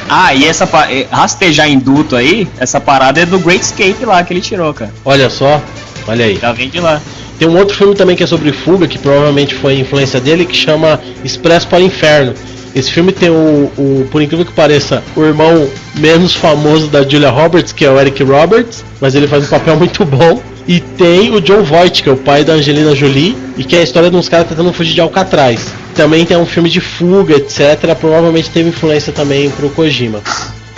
Ah, e essa rastejar em duto aí, essa parada é do Great Escape lá que ele tirou, cara. Olha só, olha aí. Já vem de lá. Tem um outro filme também que é sobre fuga, que provavelmente foi influência dele, que chama Expresso para o Inferno. Esse filme tem por incrível que pareça, o irmão menos famoso da Julia Roberts, que é o Eric Roberts, mas ele faz um papel muito bom. E tem o John Voight, que é o pai da Angelina Jolie, e que é a história de uns caras tentando fugir de Alcatraz. Também tem um filme de fuga, etc. Provavelmente teve influência também pro Kojima.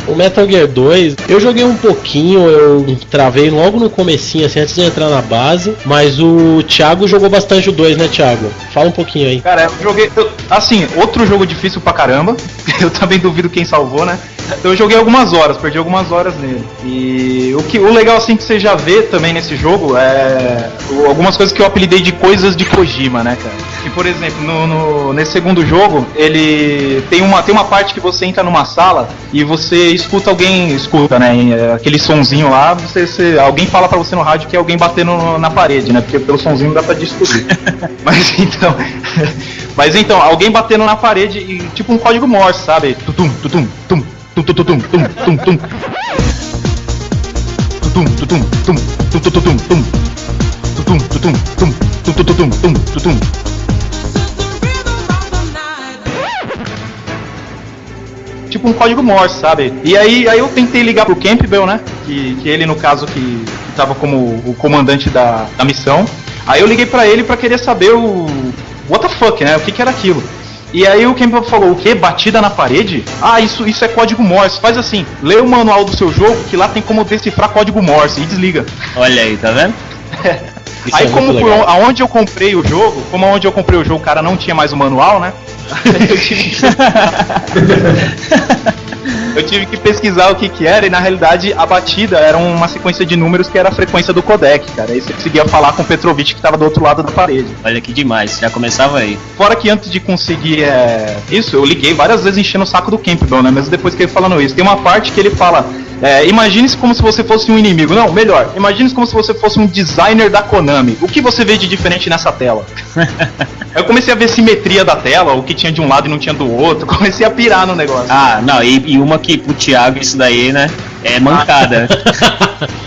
O Metal Gear 2, eu joguei um pouquinho, eu travei logo no comecinho, assim, antes de entrar na base, mas o Thiago jogou bastante o 2, né, Thiago? Fala um pouquinho aí. Cara, eu joguei, assim, outro jogo difícil pra caramba, eu também duvido quem salvou, né? Então eu joguei algumas horas, perdi algumas horas nele. E o legal, assim, que você já vê também nesse jogo é algumas coisas que eu apelidei de coisas de Kojima, né, cara? E, por exemplo, nesse segundo jogo, ele tem uma parte que você entra numa sala e você escuta, né, aquele sonzinho lá, alguém fala pra você no rádio que é alguém batendo na parede, né, porque pelo sonzinho não dá pra descobrir. Mas então, alguém batendo na parede e tipo um código Morse, sabe? Tutum, tutum, tum, tum, tum, tum, tum, tum, tum, tum. Tutum, tutum, tum, tum, tum, tum, tum. Tutum, tutum, tum, tum, tum, tum, tum, tum, tum. Tipo um código Morse, sabe? E aí eu tentei ligar pro Campbell, né? Que ele, no caso, que tava como o comandante da missão. Aí eu liguei pra ele pra querer saber what the fuck, né? O que era aquilo. E aí o Campbell falou: o quê? Batida na parede? Ah, isso é código Morse. Faz assim, lê o manual do seu jogo, que lá tem como decifrar código Morse, e desliga. Olha aí, tá vendo? Aí aonde eu comprei o jogo, o cara não tinha mais o manual, né? Eu tive que pesquisar o que era, e na realidade a batida era uma sequência de números que era a frequência do codec, cara. Aí você conseguia falar com o Petrovich que tava do outro lado da parede. Olha que demais, já começava aí. Fora que antes de conseguir isso, eu liguei várias vezes enchendo o saco do Campbell, né? Mesmo depois que ele falando isso. Tem uma parte que ele fala: imagine-se como se você fosse um inimigo. Não, melhor, imagine-se como se você fosse um designer da Konami. O que você vê de diferente nessa tela? Aí eu comecei a ver simetria da tela, o que tinha de um lado e não tinha do outro. Comecei a pirar no negócio. Ah, não, e uma que pro Thiago isso daí, né, é mancada.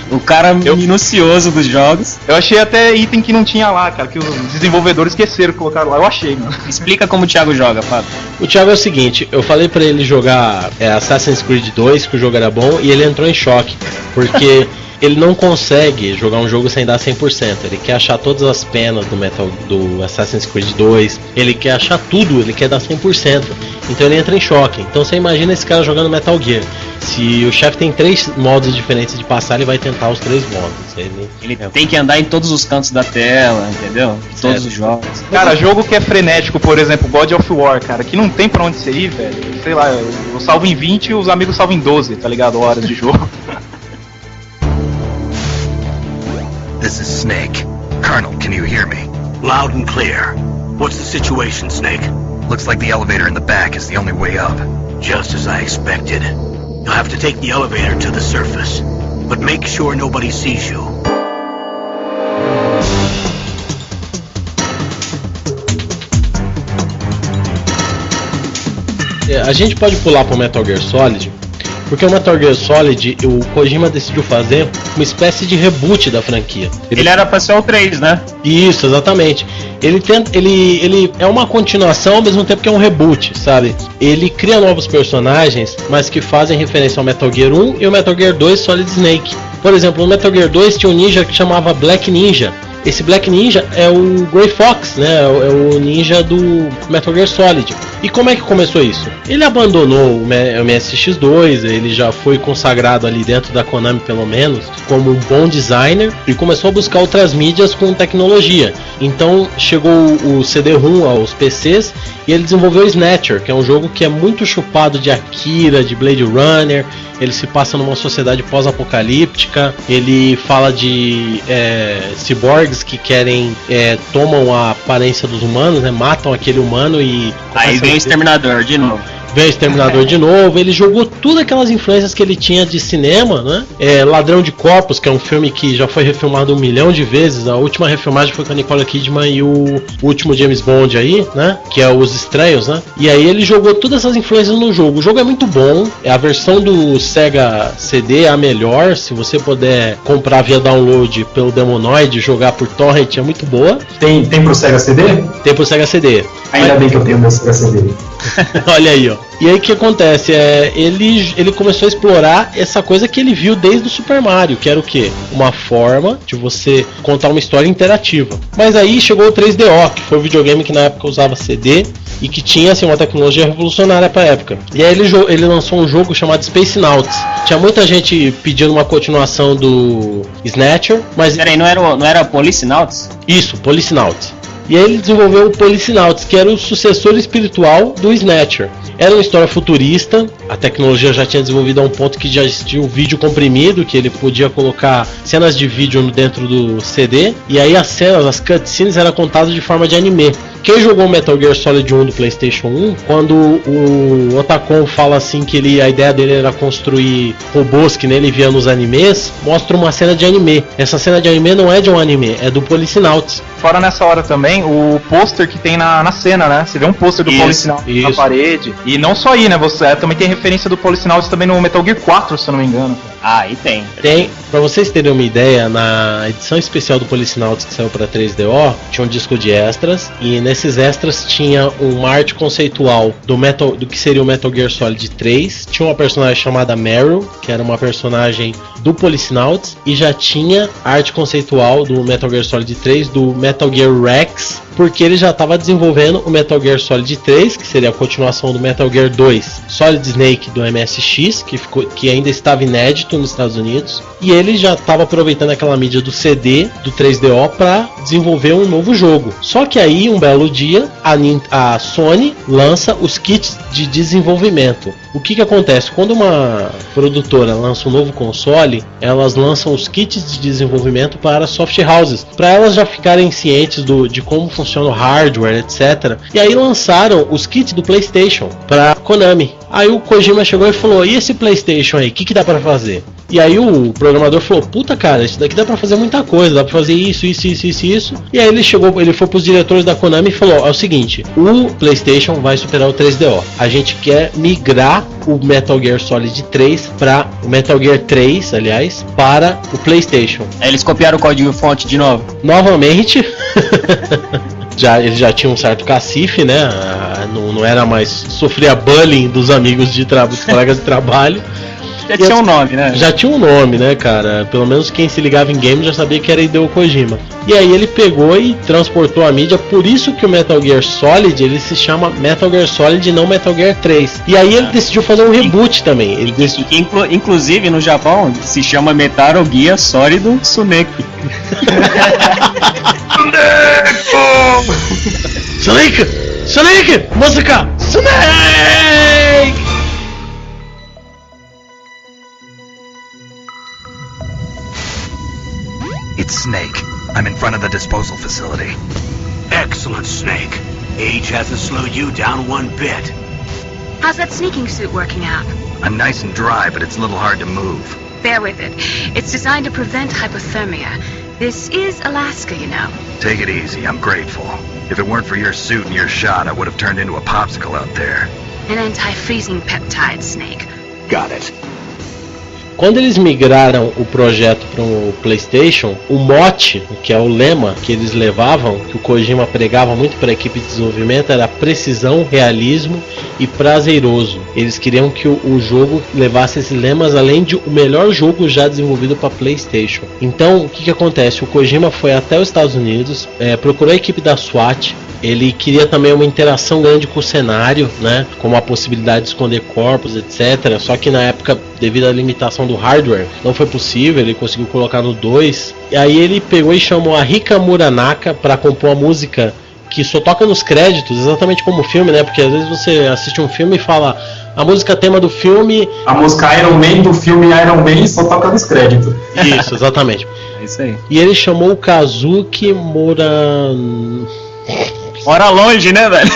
O cara minucioso dos jogos. Eu achei até item que não tinha lá, cara, que os desenvolvedores esqueceram de colocar lá. Eu achei, mano. Explica como o Thiago joga, Fábio. O Thiago é o seguinte, eu falei pra ele jogar Assassin's Creed 2, que o jogo era bom, e ele entrou em choque, porque ele não consegue jogar um jogo sem dar 100%. Ele quer achar todas as penas do Assassin's Creed 2, ele quer achar tudo, ele quer dar 100%. Então ele entra em choque. Então você imagina esse cara jogando Metal Gear. Se o chefe tem 3 modos diferentes de passar, ele vai tentar os 3 modos. Ele tem que andar em todos os cantos da tela, entendeu? Em todos os jogos. Cara, jogo que é frenético, por exemplo, God of War, cara, que não tem pra onde você ir, velho. Sei lá, eu salvo em 20 e os amigos salvam em 12, tá ligado? Horas de jogo. This is Snake. Colonel, can you hear me? Loud and clear. What's the situation, Snake? Looks like the elevator in the back is the only way up. Just as I expected. You'll have to take the elevator to the surface. But make sure nobody sees you. A gente pode pular pro Metal Gear Solid, porque o Metal Gear Solid, o Kojima decidiu fazer uma espécie de reboot da franquia. Ele era pra ser o 3, né? Isso, exatamente. Ele é uma continuação ao mesmo tempo que é um reboot, sabe? Ele cria novos personagens, mas que fazem referência ao Metal Gear 1 e o Metal Gear 2 Solid Snake. Por exemplo, no Metal Gear 2 tinha um ninja que chamava Black Ninja. Esse Black Ninja é o Grey Fox, né? É o ninja do Metal Gear Solid. E como é que começou isso? Ele abandonou o MSX2, ele já foi consagrado ali dentro da Konami pelo menos como um bom designer e começou a buscar outras mídias com tecnologia. Então chegou o CD-ROM aos PCs e ele desenvolveu o Snatcher, que é um jogo que é muito chupado de Akira, de Blade Runner. Ele se passa numa sociedade pós-apocalíptica. Ele fala de ciborgues que tomam a aparência dos humanos, né? Matam aquele humano e... Aí vem o Exterminador de novo. Veio o Exterminador de novo. Ele jogou tudo aquelas influências que ele tinha de cinema, né? Ladrão de Corpos, que é um filme que já foi refilmado 1 milhão de vezes. A última refilmagem foi com a Nicole Kidman e o último James Bond aí, né? Que é Os Estranhos, né? E aí ele jogou todas essas influências no jogo. O jogo é muito bom. A versão do Sega CD é a melhor. Se você puder comprar via download pelo Demonoid, jogar por torrent, é muito boa. Tem pro Sega CD? Tem pro Sega CD. Ainda bem que eu tenho meu Sega CD. Olha aí, ó. E aí o que acontece? Ele começou a explorar essa coisa que ele viu desde o Super Mario, que era o quê? Uma forma de você contar uma história interativa. Mas aí chegou o 3DO, que foi o videogame que na época usava CD e que tinha assim, uma tecnologia revolucionária para a época. E aí ele lançou um jogo chamado Space Nauts. Tinha muita gente pedindo uma continuação do Snatcher, mas... Peraí, não era Policenauts? Isso, Policenauts. E aí ele desenvolveu o Policenauts, que era o sucessor espiritual do Snatcher. Era uma história futurista, a tecnologia já tinha desenvolvido a um ponto que já existia o vídeo comprimido, que ele podia colocar cenas de vídeo dentro do CD, e aí as cenas, as cutscenes eram contadas de forma de anime. Quem jogou o Metal Gear Solid 1 do PlayStation 1, quando o Otacon fala assim que a ideia dele era construir robôs que nem ele via nos animes, mostra uma cena de anime. Essa cena de anime não é de um anime, é do Policenauts. Fora nessa hora também, o pôster que tem na cena, né? Você vê um pôster do Policenauts na parede. E não só aí, né? Você também tem referência do Policenauts também no Metal Gear 4, se eu não me engano. Ah, aí tem. Tem. Pra vocês terem uma ideia, na edição especial do Policenauts que saiu pra 3DO, tinha um disco de extras, e nesses extras tinha uma arte conceitual do que seria o Metal Gear Solid 3, tinha uma personagem chamada Meryl, que era uma personagem do Policenauts, e já tinha arte conceitual do Metal Gear Solid 3 do Metal Gear Rex, porque ele já estava desenvolvendo o Metal Gear Solid 3, que seria a continuação do Metal Gear 2 Solid Snake do MSX, que ainda estava inédito nos Estados Unidos, e ele já estava aproveitando aquela mídia do CD, do 3DO, para desenvolver um novo jogo. Só que aí, um belo dia, a Sony lança os kits de desenvolvimento. O que acontece? Quando uma produtora lança um novo console, elas lançam os kits de desenvolvimento para soft houses, para elas já ficarem cientes de como funciona o hardware, etc. E aí lançaram os kits do PlayStation para Konami. Aí o Kojima chegou e falou: e esse PlayStation aí, o que dá para fazer? E aí o programador falou: puta cara, isso daqui dá pra fazer muita coisa, dá pra fazer isso. E aí ele foi pros diretores da Konami e falou: é o seguinte, o PlayStation vai superar o 3DO. A gente quer migrar o Metal Gear Solid 3 para o Metal Gear 3, aliás, para o PlayStation. Aí eles copiaram o código fonte de novo? Novamente. Ele já tinha um certo cacife, né? Não era mais... Sofria bullying dos amigos dos colegas de trabalho. Já tinha um nome, né? Já tinha um nome, né, cara? Pelo menos quem se ligava em games já sabia que era Hideo Kojima. E aí ele pegou e transportou a mídia, por isso que o Metal Gear Solid, ele se chama Metal Gear Solid e não Metal Gear 3. E aí ele decidiu fazer um reboot também. Ele inclusive no Japão se chama Metal Gear Solid Tsuneki. Sonic! Música! Snake! It's Snake. I'm in front of the disposal facility. Excellent, Snake. Age hasn't slowed you down one bit. How's that sneaking suit working out? I'm nice and dry, but it's a little hard to move. Bear with it. It's designed to prevent hypothermia. This is Alaska, you know. Take it easy, I'm grateful. If it weren't for your suit and your shot, I would have turned into a popsicle out there. An anti-freezing peptide, Snake. Got it. Quando eles migraram o projeto para o PlayStation, o mote, que é o lema que eles levavam, que o Kojima pregava muito para a equipe de desenvolvimento, era precisão, realismo e prazeroso. Eles queriam que o jogo levasse esses lemas, além de o melhor jogo já desenvolvido para PlayStation. Então, o que acontece? O Kojima foi até os Estados Unidos, procurou a equipe da SWAT. Ele queria também uma interação grande com o cenário, né? Como a possibilidade de esconder corpos, etc. Só que na época, devido à limitação do hardware, não foi possível. Ele conseguiu colocar no 2. E aí ele pegou e chamou a Rika Muranaka para compor a música que só toca nos créditos, exatamente como o filme, né? Porque às vezes você assiste um filme e fala a música tema do filme... A música Iron Man do filme Iron Man só toca nos créditos. Isso, exatamente. É isso aí. E ele chamou o Kazuki Mora longe, né, velho?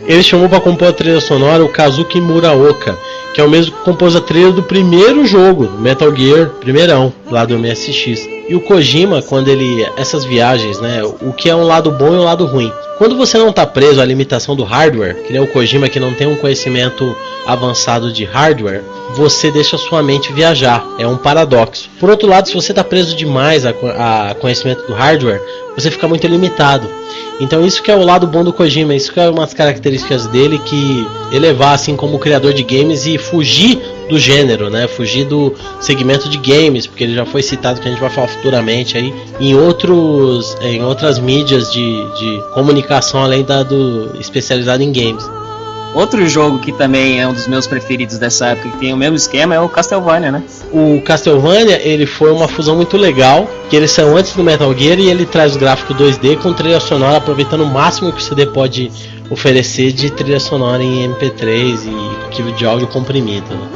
Ele chamou para compor a trilha sonora o Kazuki Muraoka, que é o mesmo que compôs a trilha do primeiro jogo, Metal Gear, primeirão, lá do MSX. E o Kojima, quando ele... essas viagens, né, o que é um lado bom e um lado ruim. Quando você não está preso à limitação do hardware, que nem o Kojima, que não tem um conhecimento avançado de hardware, você deixa sua mente viajar. É um paradoxo. Por outro lado, se você está preso demais a conhecimento do hardware, você fica muito limitado. Então isso que é o lado bom do Kojima, isso que é uma das características dele, que elevar assim como criador de games e fugir do gênero, né? Fugir do segmento de games, porque ele já foi citado, que a gente vai falar futuramente aí, em outras mídias de comunicação, além da do especializado em games. Outro jogo que também é um dos meus preferidos dessa época, que tem o mesmo esquema, é o Castlevania, né? O Castlevania, ele foi uma fusão muito legal, que eles são antes do Metal Gear e ele traz o gráfico 2D com trilha sonora, aproveitando o máximo que o CD pode oferecer de trilha sonora em MP3 e arquivo de áudio comprimido, né?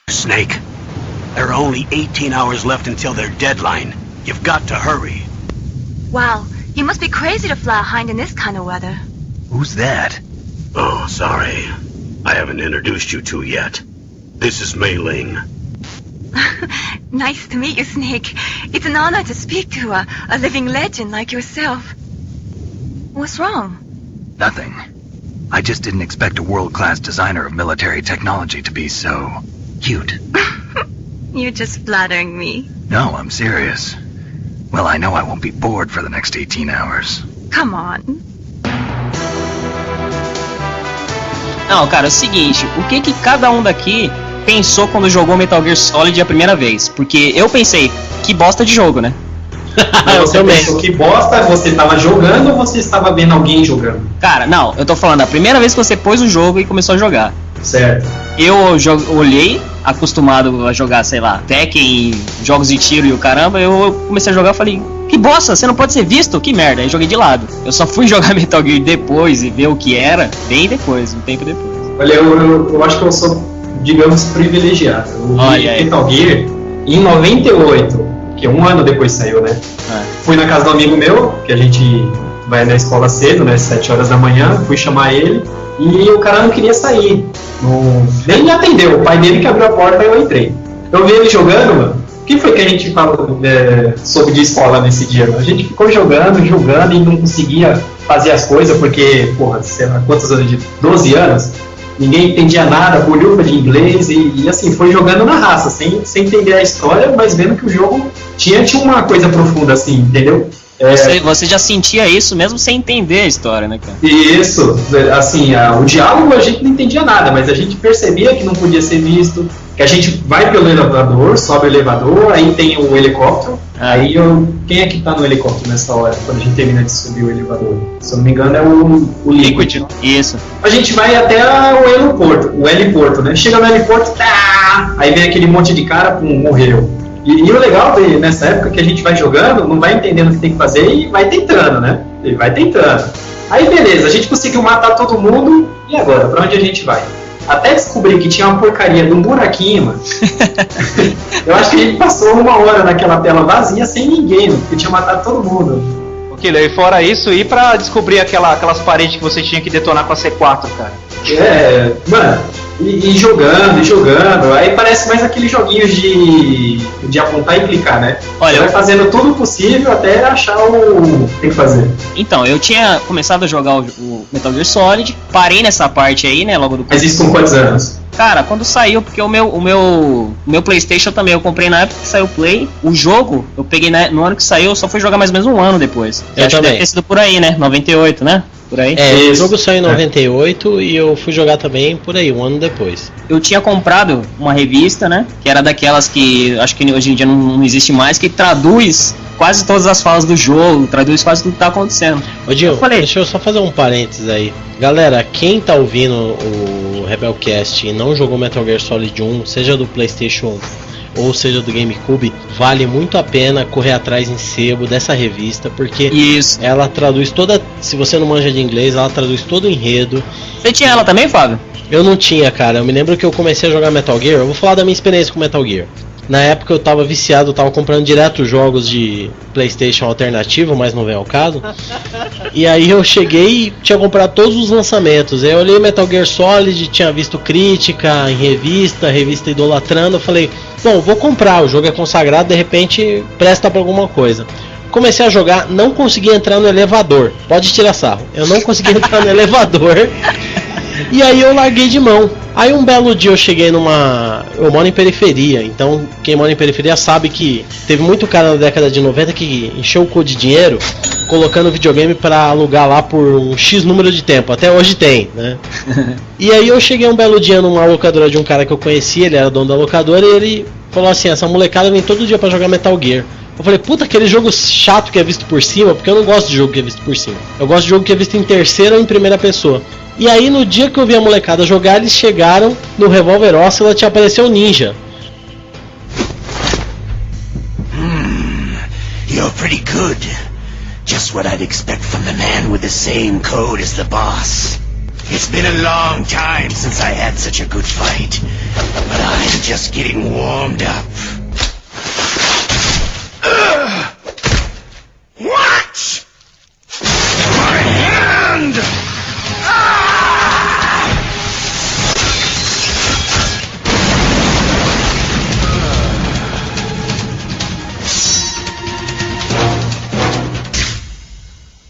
Snake, there are only 18 hours left until their deadline. You've got to hurry. Wow, you must be crazy to fly a hind in this kind of weather. Who's that? Oh, sorry. I haven't introduced you two yet. This is Mei Ling. Nice to meet you, Snake. It's an honor to speak to a living legend like yourself. What's wrong? Nothing. I just didn't expect a world-class designer of military technology to be so... cute. You're just flattering me. No, I'm serious. Well, I know I won't be bored for the next 18 hours. Come on. Não, cara, é o seguinte, o que cada um daqui pensou quando jogou Metal Gear Solid a primeira vez? Porque eu pensei, que bosta de jogo, né? Você pensou que bosta, você estava jogando ou você estava vendo alguém jogando? Cara, não, eu tô falando, a primeira vez que você pôs o jogo e começou a jogar. Certo. Eu olhei, acostumado a jogar, sei lá, Tekken, jogos de tiro e o caramba, eu comecei a jogar e falei, que bosta, você não pode ser visto? Que merda, aí joguei de lado. Eu só fui jogar Metal Gear depois e ver o que era, bem depois, um tempo depois. Olha, eu acho que eu sou, digamos, privilegiado. Eu vi Metal Gear em 98, que um ano depois saiu, né? Fui na casa do amigo meu, que a gente vai na escola cedo, né, 7 horas da manhã, fui chamar ele. E o cara não queria sair, nem me atendeu, o pai dele que abriu a porta e eu entrei. Eu vi ele jogando, mano. O que foi que a gente falou sobre de escola nesse dia? Mano? A gente ficou jogando e não conseguia fazer as coisas porque, porra, sei lá, quantos anos? 12 anos? ninguém entendia nada, bolhufa de inglês, e assim, foi jogando na raça, sem entender a história, mas vendo que o jogo tinha uma coisa profunda, assim, entendeu? Você já sentia isso mesmo sem entender a história, né, cara? Isso, assim, o diálogo a gente não entendia nada, mas a gente percebia que não podia ser visto, que a gente vai pelo elevador, sobe o elevador, aí tem o helicóptero, aí quem é que tá no helicóptero nessa hora, quando a gente termina de subir o elevador? Se eu não me engano é o Liquid. Isso. A gente vai até o heliporto, né? Chega no heliporto, tá! Aí vem aquele monte de cara, morreu. E o legal nessa época que a gente vai jogando, não vai entendendo o que tem que fazer e vai tentando, né? E vai tentando. Aí beleza, a gente conseguiu matar todo mundo, e agora? Pra onde a gente vai? Até descobrir que tinha uma porcaria de um buraquinho, mano. Eu acho que a gente passou 1 hora naquela tela vazia sem ninguém, mano, porque tinha matado todo mundo. E fora isso, ir pra descobrir aquelas paredes que você tinha que detonar com a C4, cara. Mano, e jogando, aí parece mais aqueles joguinhos de apontar e clicar, né? Olha, você vai fazendo tudo o possível até achar o que tem que fazer. Então, eu tinha começado a jogar o Metal Gear Solid, parei nessa parte aí, né, logo do começo. Mas isso com quantos anos? Cara, quando saiu, porque o meu PlayStation também, eu comprei na época que saiu o Play. O jogo, eu peguei no ano que saiu, eu só fui jogar mais ou menos 1 ano depois. Eu acho também. Que deve ter sido por aí, né? 98, né? Por aí. O jogo saiu em 98 e eu fui jogar também por aí, 1 ano depois. Eu tinha comprado uma revista, né? Que era daquelas que acho que hoje em dia não existe mais, que traduz quase todas as falas do jogo, traduz quase tudo que tá acontecendo. Ô Dinho, deixa eu só fazer um parênteses aí. Galera, quem tá ouvindo o Rebelcast e não jogou Metal Gear Solid 1, seja do PlayStation ou seja do GameCube, vale muito a pena correr atrás em sebo dessa revista, porque ela traduz toda, se você não manja de inglês, ela traduz todo o enredo. Você tinha ela também, Fábio? Eu não tinha, cara. Eu me lembro que eu comecei a jogar Metal Gear, eu vou falar da minha experiência com Metal Gear. Na época eu tava viciado, eu tava comprando direto jogos de PlayStation alternativo, mas não vem ao caso. E aí eu cheguei e tinha comprado todos os lançamentos. Aí eu olhei Metal Gear Solid, tinha visto crítica em revista idolatrando. Eu falei, bom, vou comprar, o jogo é consagrado, de repente presta pra alguma coisa. Comecei a jogar, não consegui entrar no elevador. Pode tirar sarro. Eu não consegui entrar no elevador. E aí eu larguei de mão. Aí um belo dia eu cheguei eu moro em periferia, então quem mora em periferia sabe que teve muito cara na década de 90 que encheu o cu de dinheiro colocando videogame pra alugar lá por um X número de tempo, até hoje tem, né? E aí eu cheguei um belo dia numa locadora de um cara que eu conhecia, ele era dono da locadora, e ele falou assim, essa molecada vem todo dia pra jogar Metal Gear. Eu falei, puta, aquele jogo chato que é visto por cima, porque eu não gosto de jogo que é visto por cima. Eu gosto de jogo que é visto em terceira ou em primeira pessoa. E aí no dia que eu vi a molecada jogar, eles chegaram no Revolver Ocelot e apareceu o Ninja. You're pretty good. Just what I'd expect from the man with the same code as the boss. It's been a long time since I had such a good fight, but I'm just getting warmed up. Watch! My hand!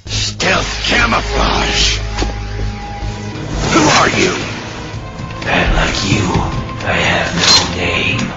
Stealth camouflage. Who are you? And like you, I have no name.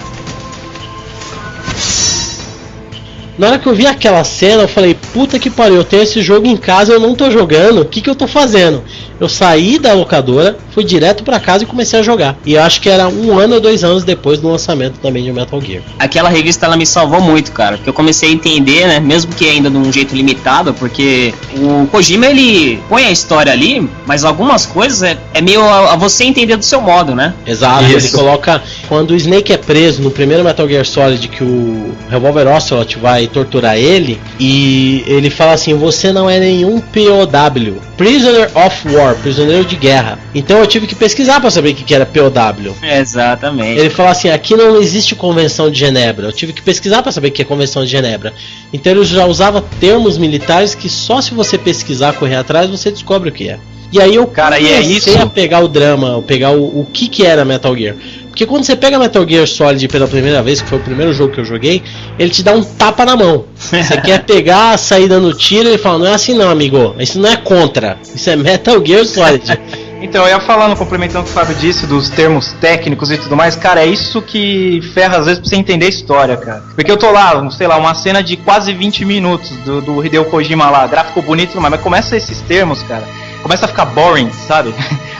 Na hora que eu vi aquela cena, eu falei, puta que pariu, eu tenho esse jogo em casa, eu não tô jogando, o que eu tô fazendo? Eu saí da locadora, fui direto pra casa e comecei a jogar. E eu acho que era 1 ano ou 2 anos depois do lançamento também de Metal Gear. Aquela revista, ela me salvou muito, cara, porque eu comecei a entender, né, mesmo que ainda de um jeito limitado, porque o Kojima, ele põe a história ali, mas algumas coisas é meio a você entender do seu modo, né? Exato, ele coloca, quando o Snake é preso no primeiro Metal Gear Solid, que o Revolver Ocelot vai torturar ele, e ele fala assim, você não é nenhum POW, Prisoner of War, prisioneiro de guerra. Então eu tive que pesquisar para saber o que era POW. Exatamente. Ele fala assim, aqui não existe Convenção de Genebra. Eu tive que pesquisar para saber o que é Convenção de Genebra. Então ele já usava termos militares que só se você pesquisar, correr atrás, você descobre o que é. E aí eu comecei a pegar o drama, pegar o que era Metal Gear. Porque quando você pega Metal Gear Solid pela primeira vez, que foi o primeiro jogo que eu joguei, ele te dá um tapa na mão. Você quer pegar, sair dando tiro, ele fala, não é assim não, amigo, isso não é Contra, isso é Metal Gear Solid. Então, eu ia falando, complementando o que o Fábio disse, dos termos técnicos e tudo mais, cara, é isso que ferra às vezes pra você entender a história, cara. Porque eu tô lá, sei lá, uma cena de quase 20 minutos do Hideo Kojima lá, gráfico bonito, mas começa esses termos, cara, começa a ficar boring, sabe?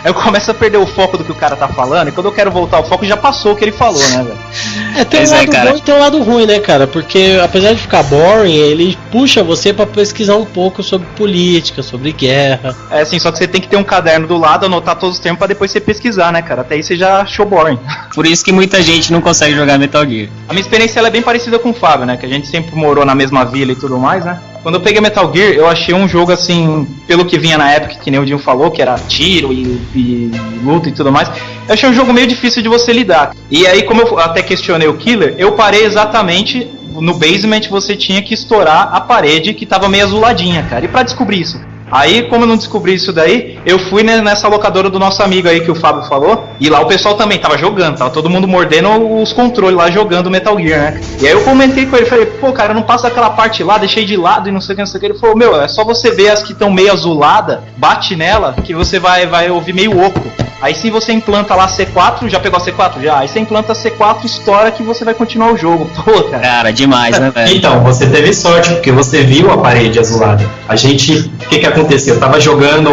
Aí eu começo a perder o foco do que o cara tá falando, e quando eu quero voltar o foco, já passou o que ele falou, né, velho? Tem um lado bom e tem um lado ruim, né, cara? Porque apesar de ficar boring, ele puxa você pra pesquisar um pouco sobre política, sobre guerra. É assim, só que você tem que ter um caderno do lado, anotar todos os termos pra depois você pesquisar, né, cara? Até aí você já achou boring. Por isso que muita gente não consegue jogar Metal Gear. A minha experiência ela é bem parecida com o Fábio, né? Que a gente sempre morou na mesma vila e tudo mais, né? Quando eu peguei Metal Gear, eu achei um jogo assim, pelo que vinha na época, que nem o Dinho falou, que era tiro e luta e tudo mais, eu achei um jogo meio difícil de você lidar. E aí, como eu até questionei o Killer, eu parei exatamente no basement, você tinha que estourar a parede que tava meio azuladinha, cara. E pra descobrir isso? Aí, como eu não descobri isso daí, eu fui nessa locadora do nosso amigo aí que o Fábio falou, e lá o pessoal também tava jogando, tava todo mundo mordendo os controles lá, jogando Metal Gear, né? E aí eu comentei com ele, falei, pô, cara, não passa aquela parte lá, deixei de lado e não sei o que, não sei o que. Ele falou, meu, é só você ver as que estão meio azulada, bate nela, que você vai ouvir meio oco. Aí sim você implanta lá C4, já pegou a C4? Já. Aí você implanta C4, estoura que você vai continuar o jogo. Pô, cara. Cara, demais, né, velho? Então, você teve sorte, porque você viu a parede azulada. A gente, o que aconteceu? Eu tava jogando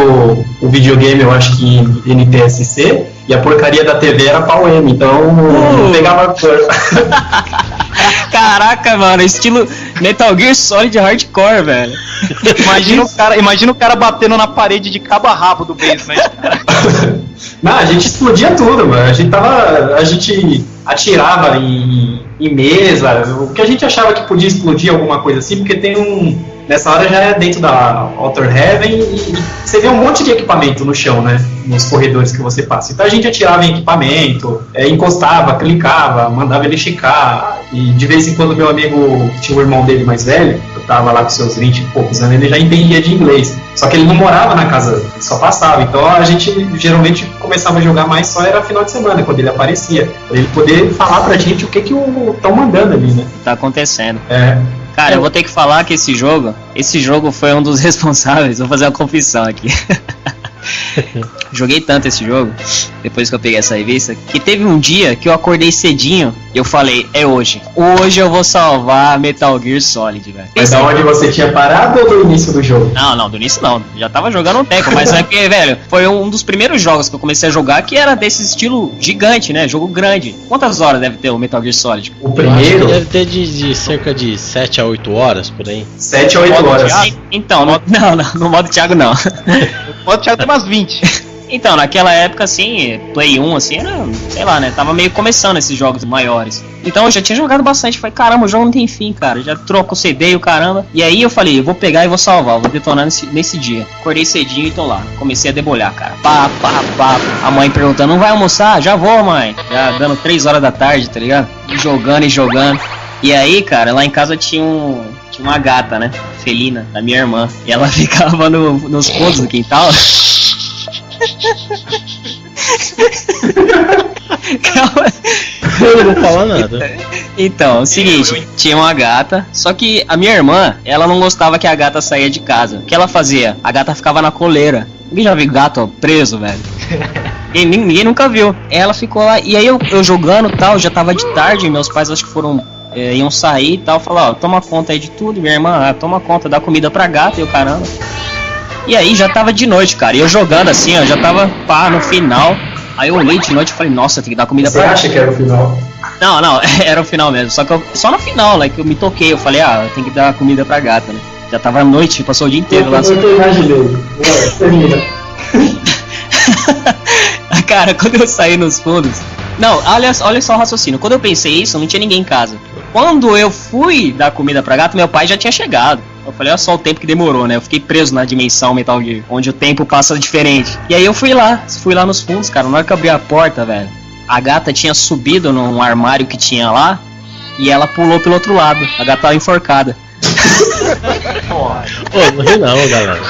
o videogame, eu acho que em NTSC, e a porcaria da TV era pau-M, então não pegava cor. Caraca, mano, estilo Metal Gear Solid Hardcore, velho. Imagina o cara batendo na parede de cabo a rabo do basement, cara. Não, a gente explodia tudo, mano. A gente atirava em mesa, o que a gente achava que podia explodir, alguma coisa assim, porque tem nessa hora já é dentro da Outer Heaven e você vê um monte de equipamento no chão, né? Nos corredores que você passa. Então a gente atirava em equipamento, encostava, clicava, mandava ele checar. E de vez em quando meu amigo, tinha o irmão dele mais velho, eu tava lá com seus 20 e poucos anos, ele já entendia de inglês. Só que ele não morava na casa, ele só passava. Então a gente geralmente começava a jogar mais só era final de semana, quando ele aparecia. Pra ele poder falar pra gente o que estão mandando ali, né? Tá acontecendo. É. Cara, eu vou ter que falar que esse jogo foi um dos responsáveis, vou fazer uma confissão aqui. Joguei tanto esse jogo, depois que eu peguei essa revista, que teve um dia que eu acordei cedinho e eu falei, é hoje. Hoje eu vou salvar Metal Gear Solid, velho. Mas da onde você tinha parado ou do início do jogo? Não, do início não. Já tava jogando um tempo, mas é porque, velho, foi um dos primeiros jogos que eu comecei a jogar que era desse estilo gigante, né? Jogo grande. Quantas horas deve ter o Metal Gear Solid? O primeiro? Deve ter de cerca de 7 a 8 horas, por aí. 7 a 8 horas. Então, no modo Thiago não. No modo Thiago tem umas 20. Então, naquela época, assim, Play 1, assim, era, sei lá, né, tava meio começando esses jogos maiores. Então eu já tinha jogado bastante, falei, caramba, o jogo não tem fim, cara, já troco o CD e o caramba. E aí eu falei, eu vou pegar e vou salvar, vou detonar nesse dia. Acordei cedinho e tô lá, comecei a debolhar, cara. Pá. A mãe perguntando, não vai almoçar? Já vou, mãe. Já dando 3 horas da tarde, tá ligado? E jogando. E aí, cara, lá em casa tinha uma gata, né, felina, da minha irmã. E ela ficava nos fundos do quintal. Eu não vou falar nada. Então, é o seguinte, tinha uma gata, só que a minha irmã, ela não gostava que a gata saía de casa. O que ela fazia? A gata ficava na coleira. Ninguém já viu gato preso, velho? Ninguém nunca viu. Ela ficou lá, e aí eu jogando e tal, já tava de tarde, meus pais acho que iam sair e tal, falaram, ó, toma conta aí de tudo, minha irmã, toma conta, dá comida pra gata e o caramba. E aí já tava de noite, cara, e eu jogando assim, ó, já tava no final. Aí eu olhei de noite e falei, nossa, tem que dar comida pra gata. Você acha que era o final? Não, era o final mesmo, só que só no final, né, que eu me toquei, eu falei, tem que dar comida pra gata, né. Já tava à noite, passou o dia inteiro lá. Eu imaginei. Termina. Cara, quando eu saí nos fundos... Não, olha só o raciocínio. Quando eu pensei isso, não tinha ninguém em casa. Quando eu fui dar comida pra gato, meu pai já tinha chegado. Eu falei, olha só o tempo que demorou, né? Eu fiquei preso na dimensão Metal Gear, onde o tempo passa diferente. E aí eu fui lá nos fundos, cara. Na hora que eu abri a porta, velho, a gata tinha subido num armário que tinha lá e ela pulou pelo outro lado. A gata tava enforcada. Pô, não ri não, galera.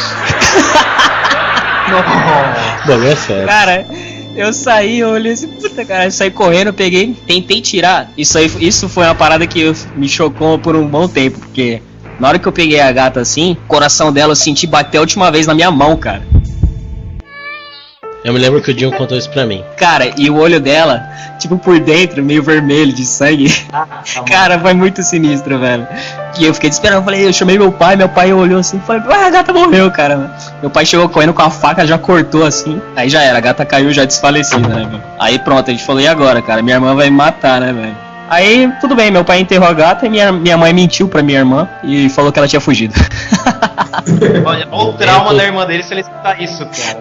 Não, é sério. Cara, eu saí, eu olhei assim, puta, cara, eu saí correndo, eu peguei, tentei tirar. Isso foi uma parada que me chocou por um bom tempo, porque na hora que eu peguei a gata assim, o coração dela eu senti bater a última vez na minha mão, cara. Eu me lembro que o Dinho contou isso pra mim. Cara, e o olho dela, tipo, por dentro, meio vermelho de sangue. Cara, foi muito sinistro, velho. E eu fiquei desesperado, eu chamei meu pai olhou assim, falei, a gata morreu, cara. Meu pai chegou correndo com a faca, já cortou assim. Aí já era, a gata caiu já desfalecida, né, velho? Aí pronto, a gente falou, e agora, cara? Minha irmã vai me matar, né, velho? Aí, tudo bem, meu pai enterrou a gata e minha mãe mentiu pra minha irmã e falou que ela tinha fugido. Olha o trauma da irmã dele se ele escutar isso, cara.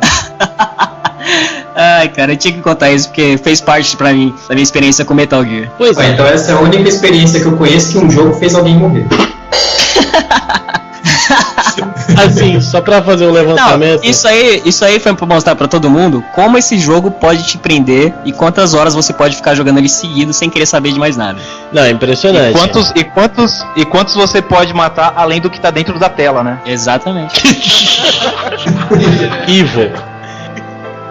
Ai, cara, eu tinha que contar isso porque fez parte pra mim, da minha experiência com Metal Gear. Pois é. Então essa é a única experiência que eu conheço que um jogo fez alguém morrer. Assim, só pra fazer um levantamento. Não, isso aí foi pra mostrar pra todo mundo como esse jogo pode te prender e quantas horas você pode ficar jogando ele seguido sem querer saber de mais nada. Não, é impressionante. E quantos você pode matar além do que tá dentro da tela, né? Exatamente. Evil.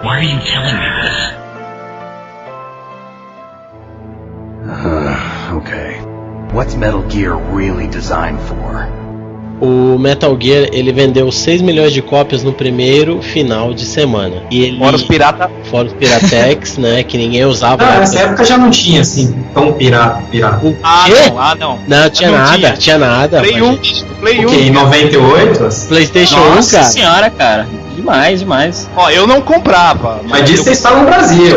Why are you telling me this? Okay. What's Metal Gear really designed for? O Metal Gear, ele vendeu 6 milhões de cópias no primeiro final de semana. E ele, fora os pirata. Fora os Piratex, né, que ninguém usava. Nessa época já não tinha, assim, tão pirata. O quê? Não. Não, tinha nada. Play 1. Em 98? PlayStation 1, cara? Nossa senhora, cara. Demais. Ó, eu não comprava. Mas disso vocês falam no Brasil.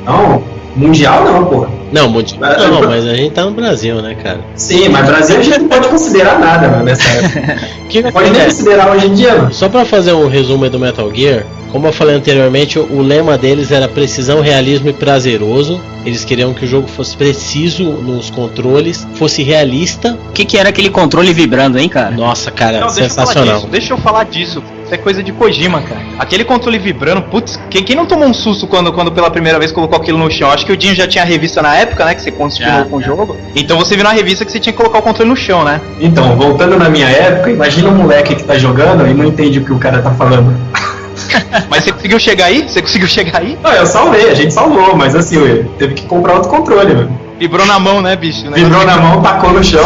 Não, mundial não, porra. Não, mundial não, mas a gente tá no Brasil, né, cara? Sim, mas Brasil a gente não pode considerar nada, mano, nessa época. Não pode nem considerar hoje em dia, mano. Só pra fazer um resumo aí do Metal Gear, como eu falei anteriormente, o lema deles era precisão, realismo e prazeroso. Eles queriam que o jogo fosse preciso nos controles, fosse realista. O que era aquele controle vibrando, hein, cara? Nossa, cara, não, sensacional. Deixa eu falar disso. Isso é coisa de Kojima, cara. Aquele controle vibrando, putz, quem não tomou um susto quando pela primeira vez colocou aquilo no chão? Acho que o Dinho já tinha a revista na época, né, que você continuou com o jogo. Então você viu na revista que você tinha que colocar o controle no chão, né? Então, voltando na minha época, imagina um moleque que tá jogando e não entende o que o cara tá falando. Mas você conseguiu chegar aí? Não, eu salvei, a gente salvou, mas assim, teve que comprar outro controle, mano. Vibrou na mão, né, bicho? Vibrou na mão, tacou no chão.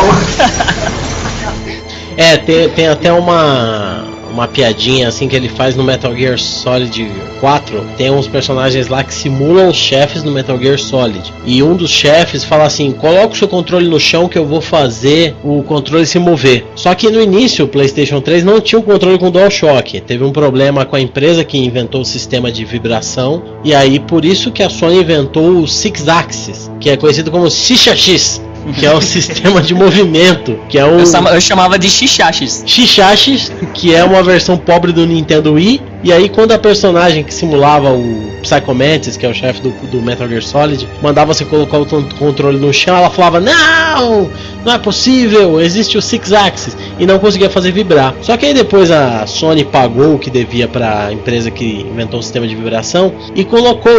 Tem até uma piadinha assim que ele faz no Metal Gear Solid 4. Tem uns personagens lá que simulam os chefes no Metal Gear Solid. E um dos chefes fala assim: coloca o seu controle no chão que eu vou fazer o controle se mover. Só que no início o PlayStation 3 não tinha o controle com DualShock. Teve um problema com a empresa que inventou o sistema de vibração. E aí por isso que a Sony inventou o Six Axis, que é conhecido como Xixa-X, que é o sistema de movimento, que é o... Eu chamava de Xixa-X. Xixa-X, que é uma versão pobre do Nintendo Wii. E aí quando a personagem que simulava o Psycho Mantis, que é o chefe do Metal Gear Solid, mandava você colocar o controle no chão, ela falava: não é possível, existe o Six Axis, e não conseguia fazer vibrar. Só que aí depois a Sony pagou o que devia para a empresa que inventou o sistema de vibração e colocou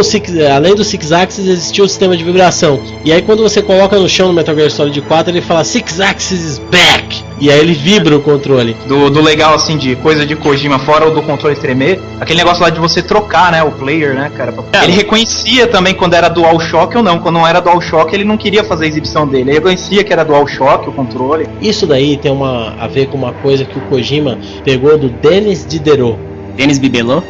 além do Six Axis existiu o sistema de vibração. E aí quando você coloca no chão no Metal Gear Solid 4, ele fala: Six Axis is back! E aí ele vibra o controle. Do legal assim de coisa de Kojima, fora o do controle tremer, aquele negócio lá de você trocar, né, o player, né, cara? Ele reconhecia também quando era DualShock ou não. Quando não era DualShock, ele não queria fazer a exibição dele. Ele reconhecia que era DualShock, o controle. Isso daí tem a ver com uma coisa que o Kojima pegou do Denis Diderot. Denis Bibelot?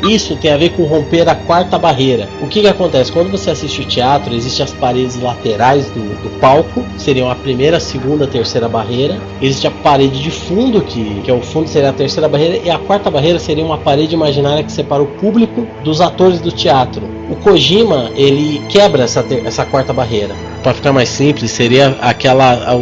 Isso tem a ver com romper a quarta barreira. O que acontece? Quando você assiste o teatro, existem as paredes laterais do palco, que seriam a primeira, a segunda, a terceira barreira. Existe a parede de fundo, que é o fundo seria a terceira barreira, e a quarta barreira seria uma parede imaginária que separa o público dos atores do teatro. O Kojima, ele quebra essa quarta barreira. Para ficar mais simples, seria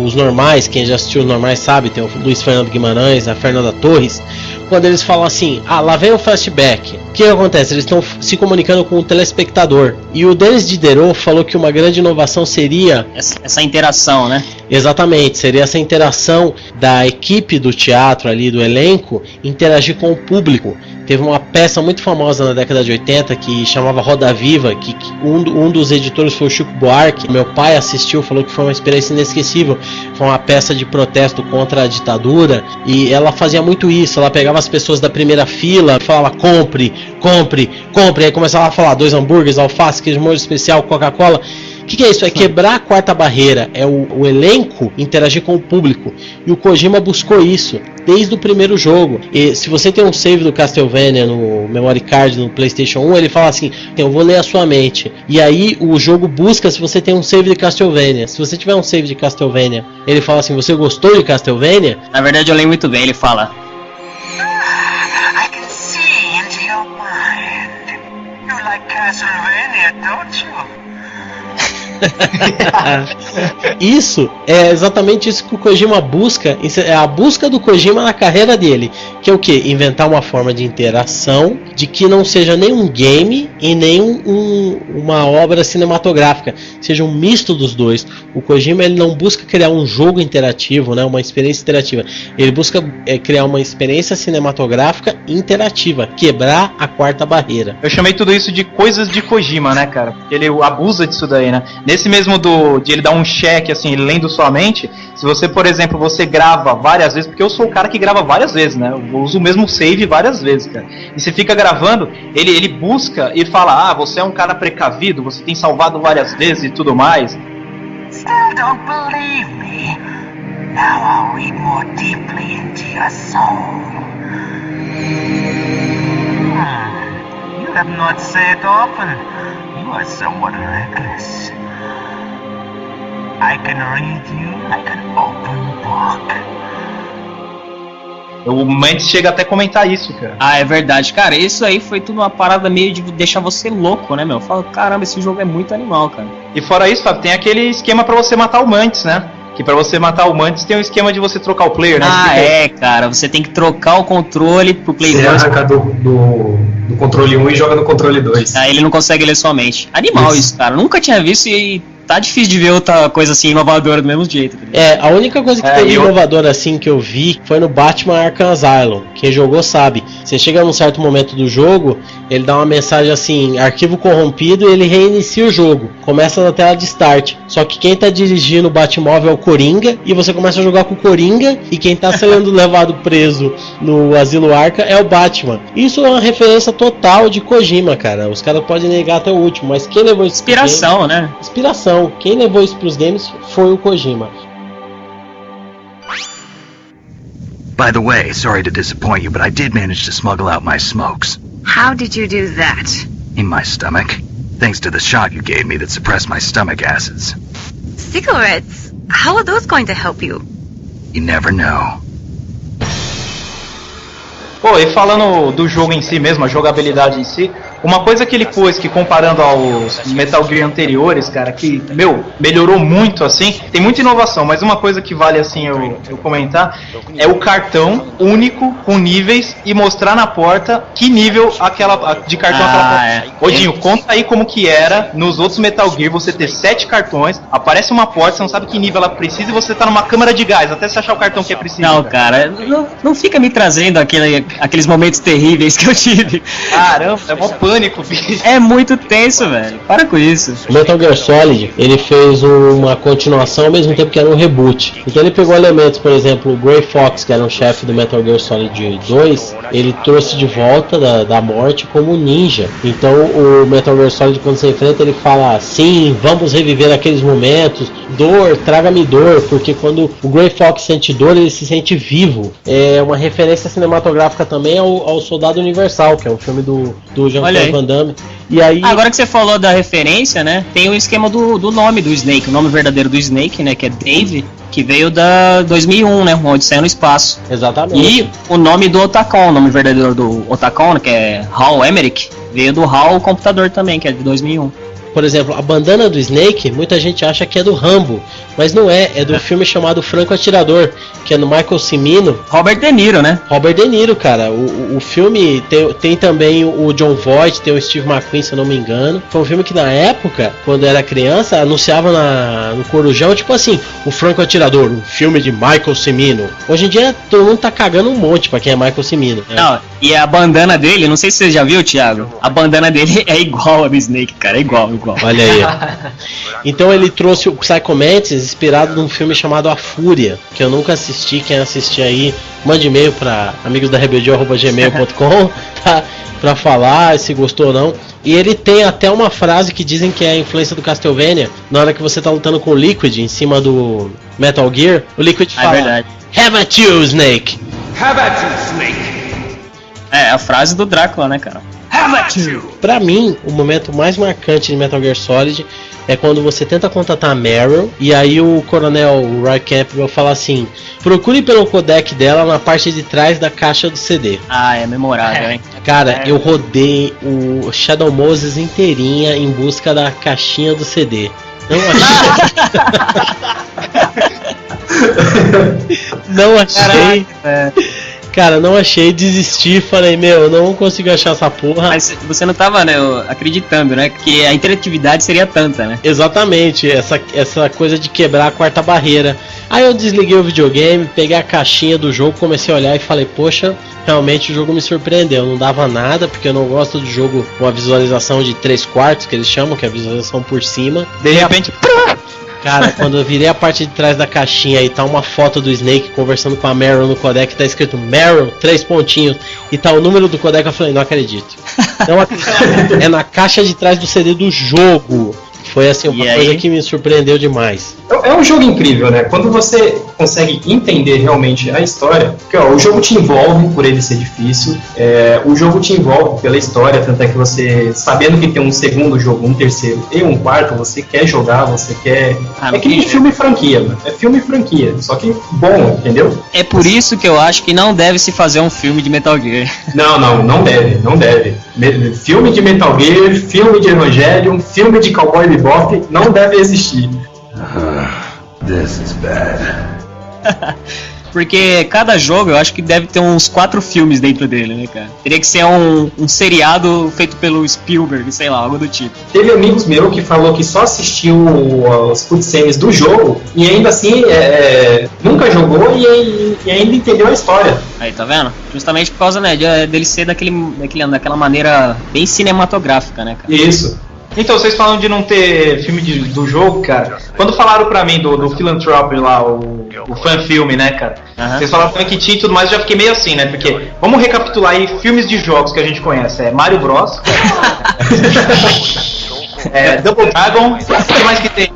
os normais, quem já assistiu os normais sabe, tem o Luiz Fernando Guimarães, a Fernanda Torres, quando eles falam assim: lá vem o flashback. O que acontece? Eles estão se comunicando com o telespectador. E o Denis Diderot falou que uma grande inovação seria essa interação, né? Exatamente, seria essa interação da equipe do teatro ali, do elenco, interagir com o público. Teve uma peça muito famosa na década de 80 que chamava Roda Viva, que um dos editores foi o Chico Buarque. Meu pai assistiu, falou que foi uma experiência inesquecível. Foi uma peça de protesto contra a ditadura e ela fazia muito isso. Ela pegava as pessoas da primeira fila, falava: compre. Aí começava a falar: 2 hambúrgueres, alface, queijo molho especial, Coca-Cola. que é isso? É quebrar a quarta barreira, é o elenco interagir com o público. E o Kojima buscou isso desde o primeiro jogo. E se você tem um save do Castlevania no Memory Card no PlayStation 1, ele fala assim: eu vou ler a sua mente. E aí o jogo busca se você tem um save de Castlevania. Se você tiver um save de Castlevania, ele fala assim: você gostou de Castlevania? Na verdade eu leio muito bem, ele fala: I can see into your mind. You like Castlevania, don't you? Isso é exatamente isso que o Kojima busca. É a busca do Kojima na carreira dele, que é o que? Inventar uma forma de interação de que não seja nem um game e nem uma obra cinematográfica, seja um misto dos dois. O Kojima ele não busca criar um jogo interativo, né, uma experiência interativa. Ele busca criar uma experiência cinematográfica interativa, quebrar a quarta barreira. Eu chamei tudo isso de coisas de Kojima, né, cara? Porque ele abusa disso daí, né? Nesse mesmo de ele dar um cheque, assim, lendo sua mente, se você, por exemplo, você grava várias vezes, porque eu sou o cara que grava várias vezes, né? Eu uso o mesmo save várias vezes, cara. E você fica gravando, ele busca e fala: você é um cara precavido, você tem salvado várias vezes e tudo mais. Still don't believe me. Now I'll read more deeply into your soul. You have not said often. You are somewhat reckless. I can read you like an open book. O Mendes chega até a comentar isso, cara. Ah, é verdade. Cara, isso aí foi tudo uma parada meio de deixar você louco, né, meu? Eu falo, caramba, esse jogo é muito animal, cara. E fora isso, Fábio, tem aquele esquema pra você matar o Mantis, né? Que pra você matar o Mantis tem um esquema de você trocar o player, né? Cara, você tem que trocar o controle pro Play 2. Você arranca do controle 1 e joga no controle 2. Ele não consegue ler sua mente. Animal isso, cara. Eu nunca tinha visto e tá difícil de ver outra coisa assim inovadora do mesmo jeito. A única coisa que teve inovadora assim que eu vi foi no Batman Arkham Asylum. Quem jogou sabe. Você chega num certo momento do jogo, ele dá uma mensagem assim: arquivo corrompido, e ele reinicia o jogo. Começa na tela de start. Só que quem tá dirigindo o Batmóvel é o Coringa, e você começa a jogar com o Coringa, e quem tá sendo levado preso no Asilo Arkham é o Batman. Isso é uma referência total de Kojima, cara. Os caras podem negar até o último, mas quem levou isso? Inspiração, né? Inspiração. Quem levou isso pros games foi o Kojima. By the way, sorry to disappoint you, but I did manage to smuggle out my smokes. How did you do that? In my stomach. Thanks to the shot you gave me that suppressed my stomach acids. Cigarettes? How are those going to help you? You never know. Pô, e falando do jogo em si mesmo, a jogabilidade em si, uma coisa que ele pôs, que comparando aos Metal Gear anteriores, cara, que, melhorou muito, assim, tem muita inovação, mas uma coisa que vale, assim, eu comentar, é o cartão único, com níveis, e mostrar na porta que nível de cartão aquela porta. Ô, Dinho, conta aí como que era, nos outros Metal Gear, você ter 7 cartões, aparece uma porta, você não sabe que nível ela precisa, e você tá numa câmara de gás, até você achar o cartão que é preciso. Não, cara, não fica me trazendo aqueles momentos terríveis que eu tive. Caramba, é mó pânico, bicho. É muito tenso, velho. Para com isso. O Metal Gear Solid, ele fez uma continuação ao mesmo tempo que era um reboot. Então ele pegou elementos, por exemplo, o Gray Fox, que era um chefe do Metal Gear Solid 2, ele trouxe de volta da morte como ninja. Então o Metal Gear Solid, quando você enfrenta, ele fala: sim, vamos reviver aqueles momentos, dor, traga-me dor, porque quando o Gray Fox sente dor, ele se sente vivo. É uma referência cinematográfica também ao Soldado Universal, que é um filme do Jean-Claude Van Damme. E aí... Agora que você falou da referência, né, tem o esquema do nome do Snake, o nome verdadeiro do Snake, né, que é Dave, que veio da 2001, né, uma Odisseia no Espaço. Exatamente. E o nome do Otacon, o nome verdadeiro do Otacon, que é Hal Emmerich, veio do Hal Computador também, que é de 2001. Por exemplo, a bandana do Snake, muita gente acha que é do Rambo, mas não é do filme chamado Franco Atirador, que é no Michael Cimino. Robert De Niro, né? Robert De Niro, cara. O filme tem também o John Voight, tem o Steve McQueen, se eu não me engano. Foi um filme que na época, quando eu era criança, anunciava no Corujão, tipo assim, o Franco Atirador, um filme de Michael Cimino. Hoje em dia, todo mundo tá cagando um monte pra quem é Michael Cimino. Né? Não, e a bandana dele, não sei se você já viu, Thiago, a bandana dele é igual a do Snake, cara, é igual. igual. Olha aí. Então ele trouxe o Psycho Mantis inspirado num filme chamado A Fúria, que eu nunca assisti. Quem assistir aí, mande e-mail para amigosdarebeldia@gmail.com, tá? Pra falar se gostou ou não. E ele tem até uma frase que dizem que é a influência do Castlevania. Na hora que você tá lutando com o Liquid em cima do Metal Gear, o Liquid fala: é verdade. Have at you, Snake! Have at you, Snake! É a frase do Drácula, né, cara? Have at you! Pra mim, o momento mais marcante de Metal Gear Solid é quando você tenta contatar a Meryl e aí o coronel Roy Campbell fala assim: procure pelo codec dela na parte de trás da caixa do CD. Ah, é memorável, hein? Cara, eu rodei o Shadow Moses inteirinha em busca da caixinha do CD. Não achei. Cara, não achei, desisti, falei, meu, eu não consigo achar essa porra. Mas você não tava, né, acreditando, né, que a interatividade seria tanta, né? Exatamente, essa coisa de quebrar a quarta barreira. Aí eu desliguei o videogame, peguei a caixinha do jogo, comecei a olhar e falei, poxa, realmente o jogo me surpreendeu. Não dava nada, porque eu não gosto de jogo com a visualização de 3/4, que eles chamam, que é a visualização por cima. De repente... Cara, quando eu virei a parte de trás da caixinha e tá uma foto do Snake conversando com a Meryl no codec, tá escrito Meryl, 3 pontinhos, e tá o número do codec, eu falei, não acredito. Não acredito. É na caixa de trás do CD do jogo. Foi assim, uma coisa que me surpreendeu demais. É um jogo incrível, né? Quando você consegue entender realmente a história, porque ó, o jogo te envolve por ele ser difícil, o jogo te envolve pela história, tanto é que você, sabendo que tem um segundo jogo, um terceiro e um quarto, você quer jogar, você quer... é que nem filme franquia, mano. É filme franquia, só que bom, entendeu? É por isso que eu acho que não deve se fazer um filme de Metal Gear. Não deve. Filme de Metal Gear, filme de Evangelion, filme de Cowboy Bebop não deve existir. This is bad. Porque cada jogo eu acho que deve ter uns 4 filmes dentro dele, né, cara? Teria que ser um seriado feito pelo Spielberg, sei lá, algo do tipo. Teve amigos meus que falou que só assistiu os cutscenes do jogo e ainda assim nunca jogou e ainda entendeu a história. Aí, tá vendo? Justamente por causa, né, dele ser daquela maneira bem cinematográfica, né, cara? Isso. Então, vocês falam de não ter filme do jogo, cara. Quando falaram pra mim do Philanthropy lá, o fan-filme, né, cara? Vocês falaram também que tinha e tudo mais, eu já fiquei meio assim, né? Porque, vamos recapitular aí filmes de jogos que a gente conhece. É Mario Bros. Double Dragon. O que mais que tem?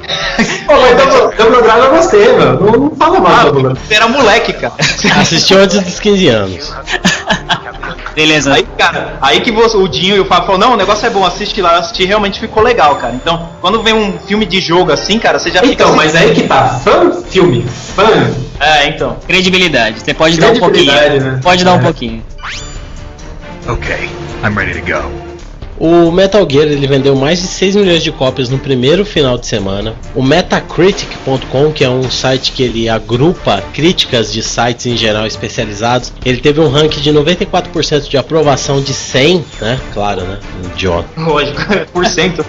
Pô, mas Double Dragon eu gostei, mano. Não fala mal, Double Dragon. Você era moleque, cara. Assistiu antes dos 15 anos. Beleza. Aí, cara, aí que o Dinho e o Fábio falaram, não, o negócio é bom, assiste lá, assistir, realmente ficou legal, cara. Então, quando vem um filme de jogo assim, cara, você já fica... Então, assim, mas aí que tá, filme. Então. Credibilidade, você pode dar um pouquinho. Né? Pode dar um pouquinho. Okay, I'm ready to go. O Metal Gear ele vendeu mais de 6 milhões de cópias no primeiro final de semana. O Metacritic.com, que é um site que ele agrupa críticas de sites em geral especializados, ele teve um ranking de 94% de aprovação de 100, né? Claro, né? Idiota. Lógico, por cento.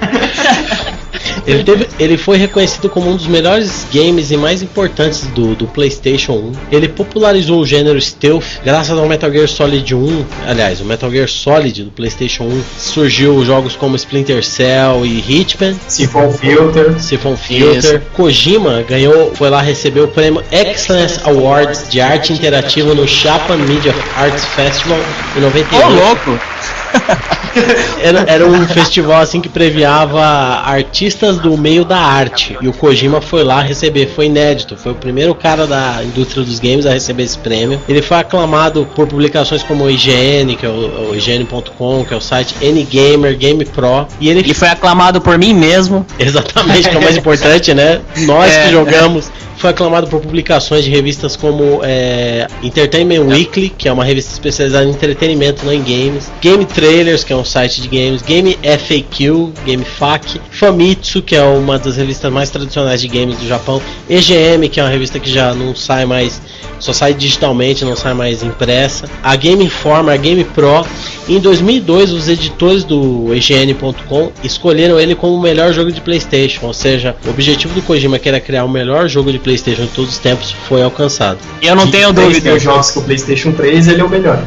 Ele foi reconhecido como um dos melhores games e mais importantes do PlayStation 1. Ele popularizou o gênero stealth graças ao Metal Gear Solid 1. Aliás, o Metal Gear Solid do PlayStation 1 surgiu jogos como Splinter Cell e Hitman. Siphon Filter. Kojima foi lá receber o prêmio Excellence Awards de arte interativa no Japan Media Arts Festival em 98. Ô, louco! Era um festival assim que premiava artistas do meio da arte. E o Kojima foi lá receber, foi inédito. Foi o primeiro cara da indústria dos games a receber esse prêmio. Ele foi aclamado por publicações como o IGN, que é o IGN.com, que é o site N-Gamer, Game Pro. E ele foi aclamado por mim mesmo. Exatamente, que é o mais importante, né? Nós que jogamos. Foi aclamado por publicações de revistas como Entertainment Weekly, que é uma revista especializada em entretenimento, não em games. Game Trailers, que é um site de games. Game FAQ, Game FAQ. Famitsu, que é uma das revistas mais tradicionais de games do Japão. EGM, que é uma revista que já não sai mais, só sai digitalmente, não sai mais impressa. A Game Informer, a Game Pro. Em 2002, os editores do EGN.com escolheram ele como o melhor jogo de PlayStation, ou seja, o objetivo do Kojima, que era criar o melhor jogo de PlayStation de todos os tempos, foi alcançado. Eu não tenho dúvida. Os jogos com o PlayStation 3, ele é o melhor.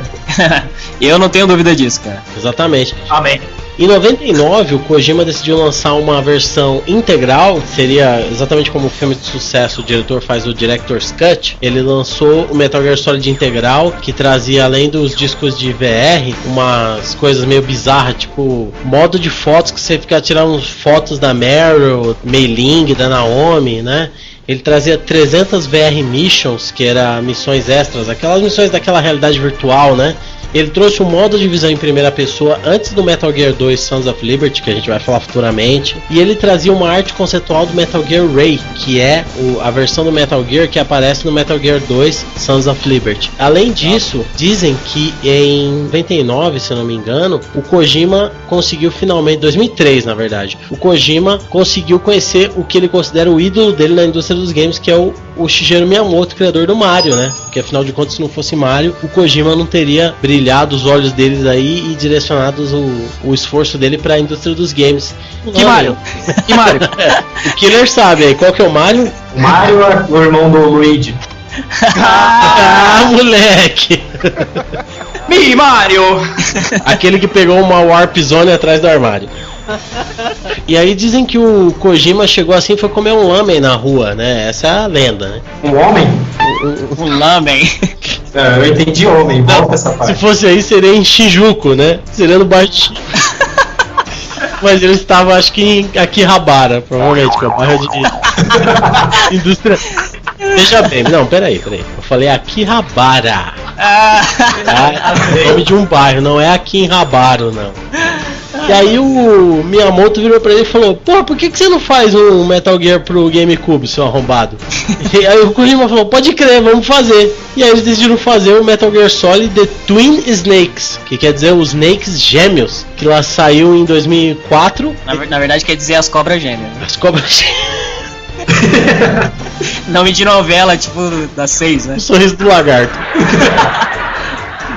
Eu não tenho dúvida disso, cara. Exatamente. Amém. Em 99, o Kojima decidiu lançar uma versão integral, seria exatamente como o filme de sucesso o diretor faz o Director's Cut. Ele lançou o Metal Gear Solid integral, que trazia, além dos discos de VR, umas coisas meio bizarras, tipo modo de fotos que você fica tirando fotos da Meryl, Mei Ling, da Naomi, né? Ele trazia 300 VR Missions, que eram missões extras, aquelas missões daquela realidade virtual, né? Ele trouxe um modo de visão em primeira pessoa antes do Metal Gear 2 Sons of Liberty, que a gente vai falar futuramente. E ele trazia uma arte conceitual do Metal Gear Ray, que é a versão do Metal Gear que aparece no Metal Gear 2 Sons of Liberty. Além disso, dizem que em 99, se eu não me engano, o Kojima conseguiu finalmente, 2003 na verdade, o Kojima conseguiu conhecer o que ele considera o ídolo dele na indústria dos games, que é o Shigeru Miyamoto, criador do Mario, né? Porque afinal de contas, se não fosse Mario, o Kojima não teria brilhado os olhos deles aí e direcionados o esforço dele para a indústria dos games. Que Mario? Que Mario? O Killer sabe aí, qual que é o Mario? O Mario é o irmão do Luigi. Moleque! Mi Mario! Aquele que pegou uma Warp Zone atrás do armário. E aí dizem que o Kojima chegou assim e foi comer um lamen na rua, né? Essa é a lenda, né? Um homem? Um lamen. Eu entendi homem, volta essa parte. Se fosse aí seria em Shinjuku, né? Seria no bairro de... Mas ele estava, acho que em Akihabara, provavelmente, que é o bairro de indústria. Veja bem, não, peraí. Eu falei Akihabara. É o nome de um bairro, não é Akihabara, não. E aí o Miyamoto virou pra ele e falou: pô, por que você não faz um Metal Gear pro GameCube, seu arrombado? E aí o Kojima falou: pode crer, vamos fazer. E aí eles decidiram fazer o Metal Gear Solid The Twin Snakes, que quer dizer os Snakes Gêmeos, que lá saiu em 2004. Na verdade quer dizer as cobras gêmeas. As cobras gêmeas. Nome de novela, tipo, das 6, né? O sorriso do lagarto.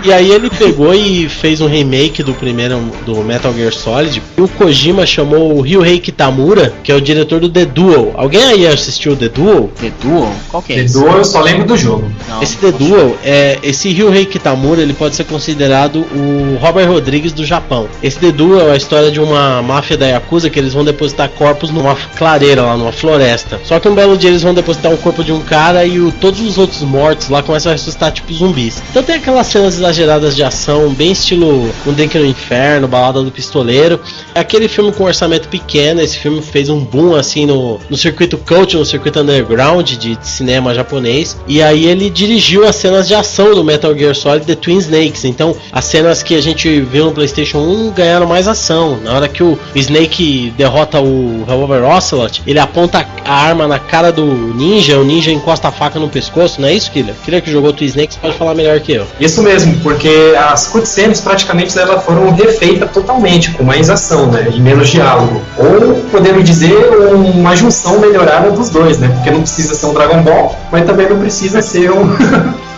E aí ele pegou e fez um remake do primeiro, do Metal Gear Solid. E o Kojima chamou o Ryuhei Kitamura, que é o diretor do The Duel. Alguém aí assistiu The Duel? The Duel? Qual que é esse? The Duel eu só lembro do jogo. Não, esse The Duel, esse Ryuhei Kitamura, ele pode ser considerado o Robert Rodrigues do Japão. Esse The Duel é a história de uma máfia da Yakuza que eles vão depositar corpos numa clareira lá, numa floresta. Só que um belo dia eles vão depositar o corpo de um cara e todos os outros mortos lá começam a ressuscitar tipo zumbis. Então tem aquelas cenas exageradas de ação, bem estilo Um Drink no Inferno, Balada do Pistoleiro. É aquele filme com orçamento pequeno. Esse filme fez um boom assim no circuito cult, no circuito underground de cinema japonês. E aí ele dirigiu as cenas de ação do Metal Gear Solid The Twin Snakes. Então as cenas que a gente viu no PlayStation 1 ganharam mais ação. Na hora que o Snake derrota o Revolver Ocelot, ele aponta a arma na cara do ninja, o ninja encosta a faca no pescoço, não é isso, Killer? Killer que jogou Twin Snakes pode falar melhor que eu. Isso mesmo, porque as cutscenes praticamente elas foram refeitas totalmente, com mais ação, né, e menos diálogo. Ou, podemos dizer, uma junção melhorada dos dois, né, porque não precisa ser um Dragon Ball, mas também não precisa ser um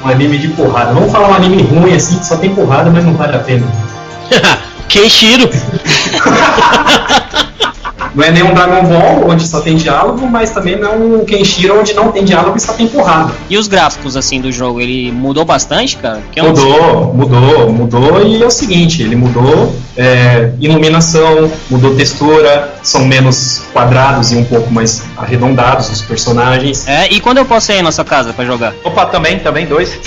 anime de porrada. Vamos falar um anime ruim assim, que só tem porrada, mas não vale a pena. Kenshiro! Não é nem um Dragon Ball, onde só tem diálogo, mas também não é um Kenshiro, onde não tem diálogo e só tem porrada. E os gráficos, assim, do jogo, ele mudou bastante, cara? Mudou, e é o seguinte, ele mudou iluminação, mudou textura, são menos quadrados e um pouco mais arredondados os personagens. E quando eu posso ir na sua casa pra jogar? Opa, também, 2.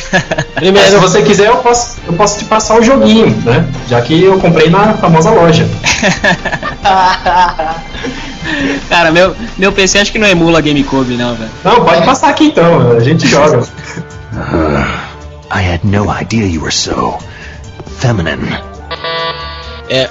Primeiro, se você quiser, eu posso te passar o joguinho, né? Já que eu comprei na famosa loja. Cara, meu PC acho que não emula GameCube, não, velho. Não, pode passar aqui então, a gente joga. I had no idea you were so feminine.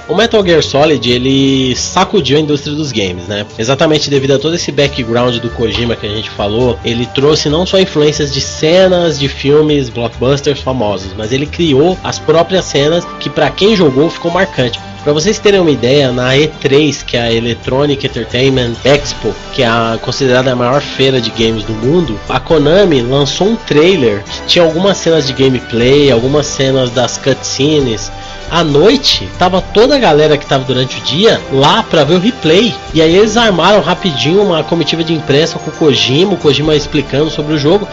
O Metal Gear Solid, ele sacudiu a indústria dos games, né? Exatamente devido a todo esse background do Kojima que a gente falou, ele trouxe não só influências de cenas de filmes blockbusters famosos, mas ele criou as próprias cenas que pra quem jogou ficou marcante. Pra vocês terem uma ideia, na E3, que é a Electronic Entertainment Expo, que é considerada a maior feira de games do mundo, a Konami lançou um trailer que tinha algumas cenas de gameplay, algumas cenas das cutscenes, à noite, tava toda a galera que tava durante o dia lá pra ver o replay. E aí eles armaram rapidinho uma comitiva de imprensa com o Kojima explicando sobre o jogo.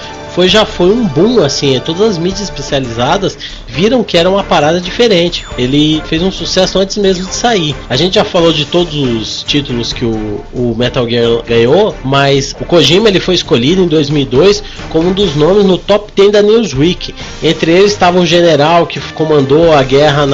Já foi um boom, assim, todas as mídias especializadas viram que era uma parada diferente. Ele fez um sucesso antes mesmo de sair. A gente já falou de todos os títulos que o Metal Gear ganhou, mas o Kojima ele foi escolhido em 2002 como um dos nomes no top 10 da Newsweek. Entre eles estava um general que comandou a guerra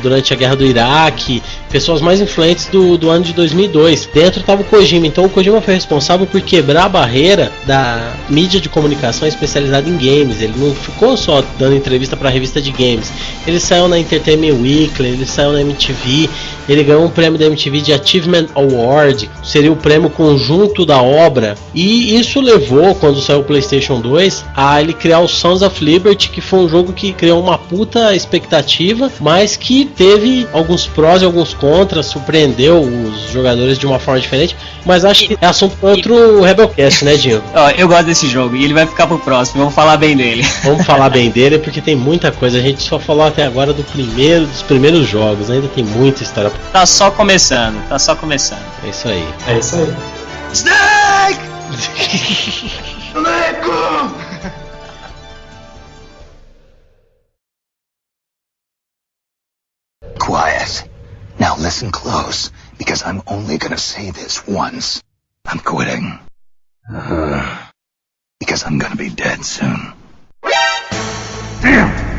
durante a guerra do Iraque, pessoas mais influentes do ano de 2002. Dentro estava o Kojima, então o Kojima foi responsável por quebrar a barreira da mídia de comunicação especializada em games. Ele não ficou só dando entrevista para a revista de games, ele saiu na Entertainment Weekly, ele saiu na MTV, ele ganhou um prêmio da MTV de Achievement Award, seria o prêmio conjunto da obra, e isso levou, quando saiu o PlayStation 2, a ele criar o Sons of Liberty, que foi um jogo que criou uma puta expectativa, mas que teve alguns prós e alguns contras, surpreendeu os jogadores de uma forma diferente, mas acho que é assunto para outro Rebelcast, né, Dinho? Eu gosto desse jogo, e ele vai ficar pro próximo, vamos falar bem dele. Vamos falar bem dele, porque tem muita coisa, a gente só falou até agora dos primeiros jogos, ainda tem muita história. Tá só começando. É isso aí. Snake! Let go! Quiet. Now listen close, because I'm only gonna say this once. I'm quitting. Because I'm gonna be dead soon. Damn!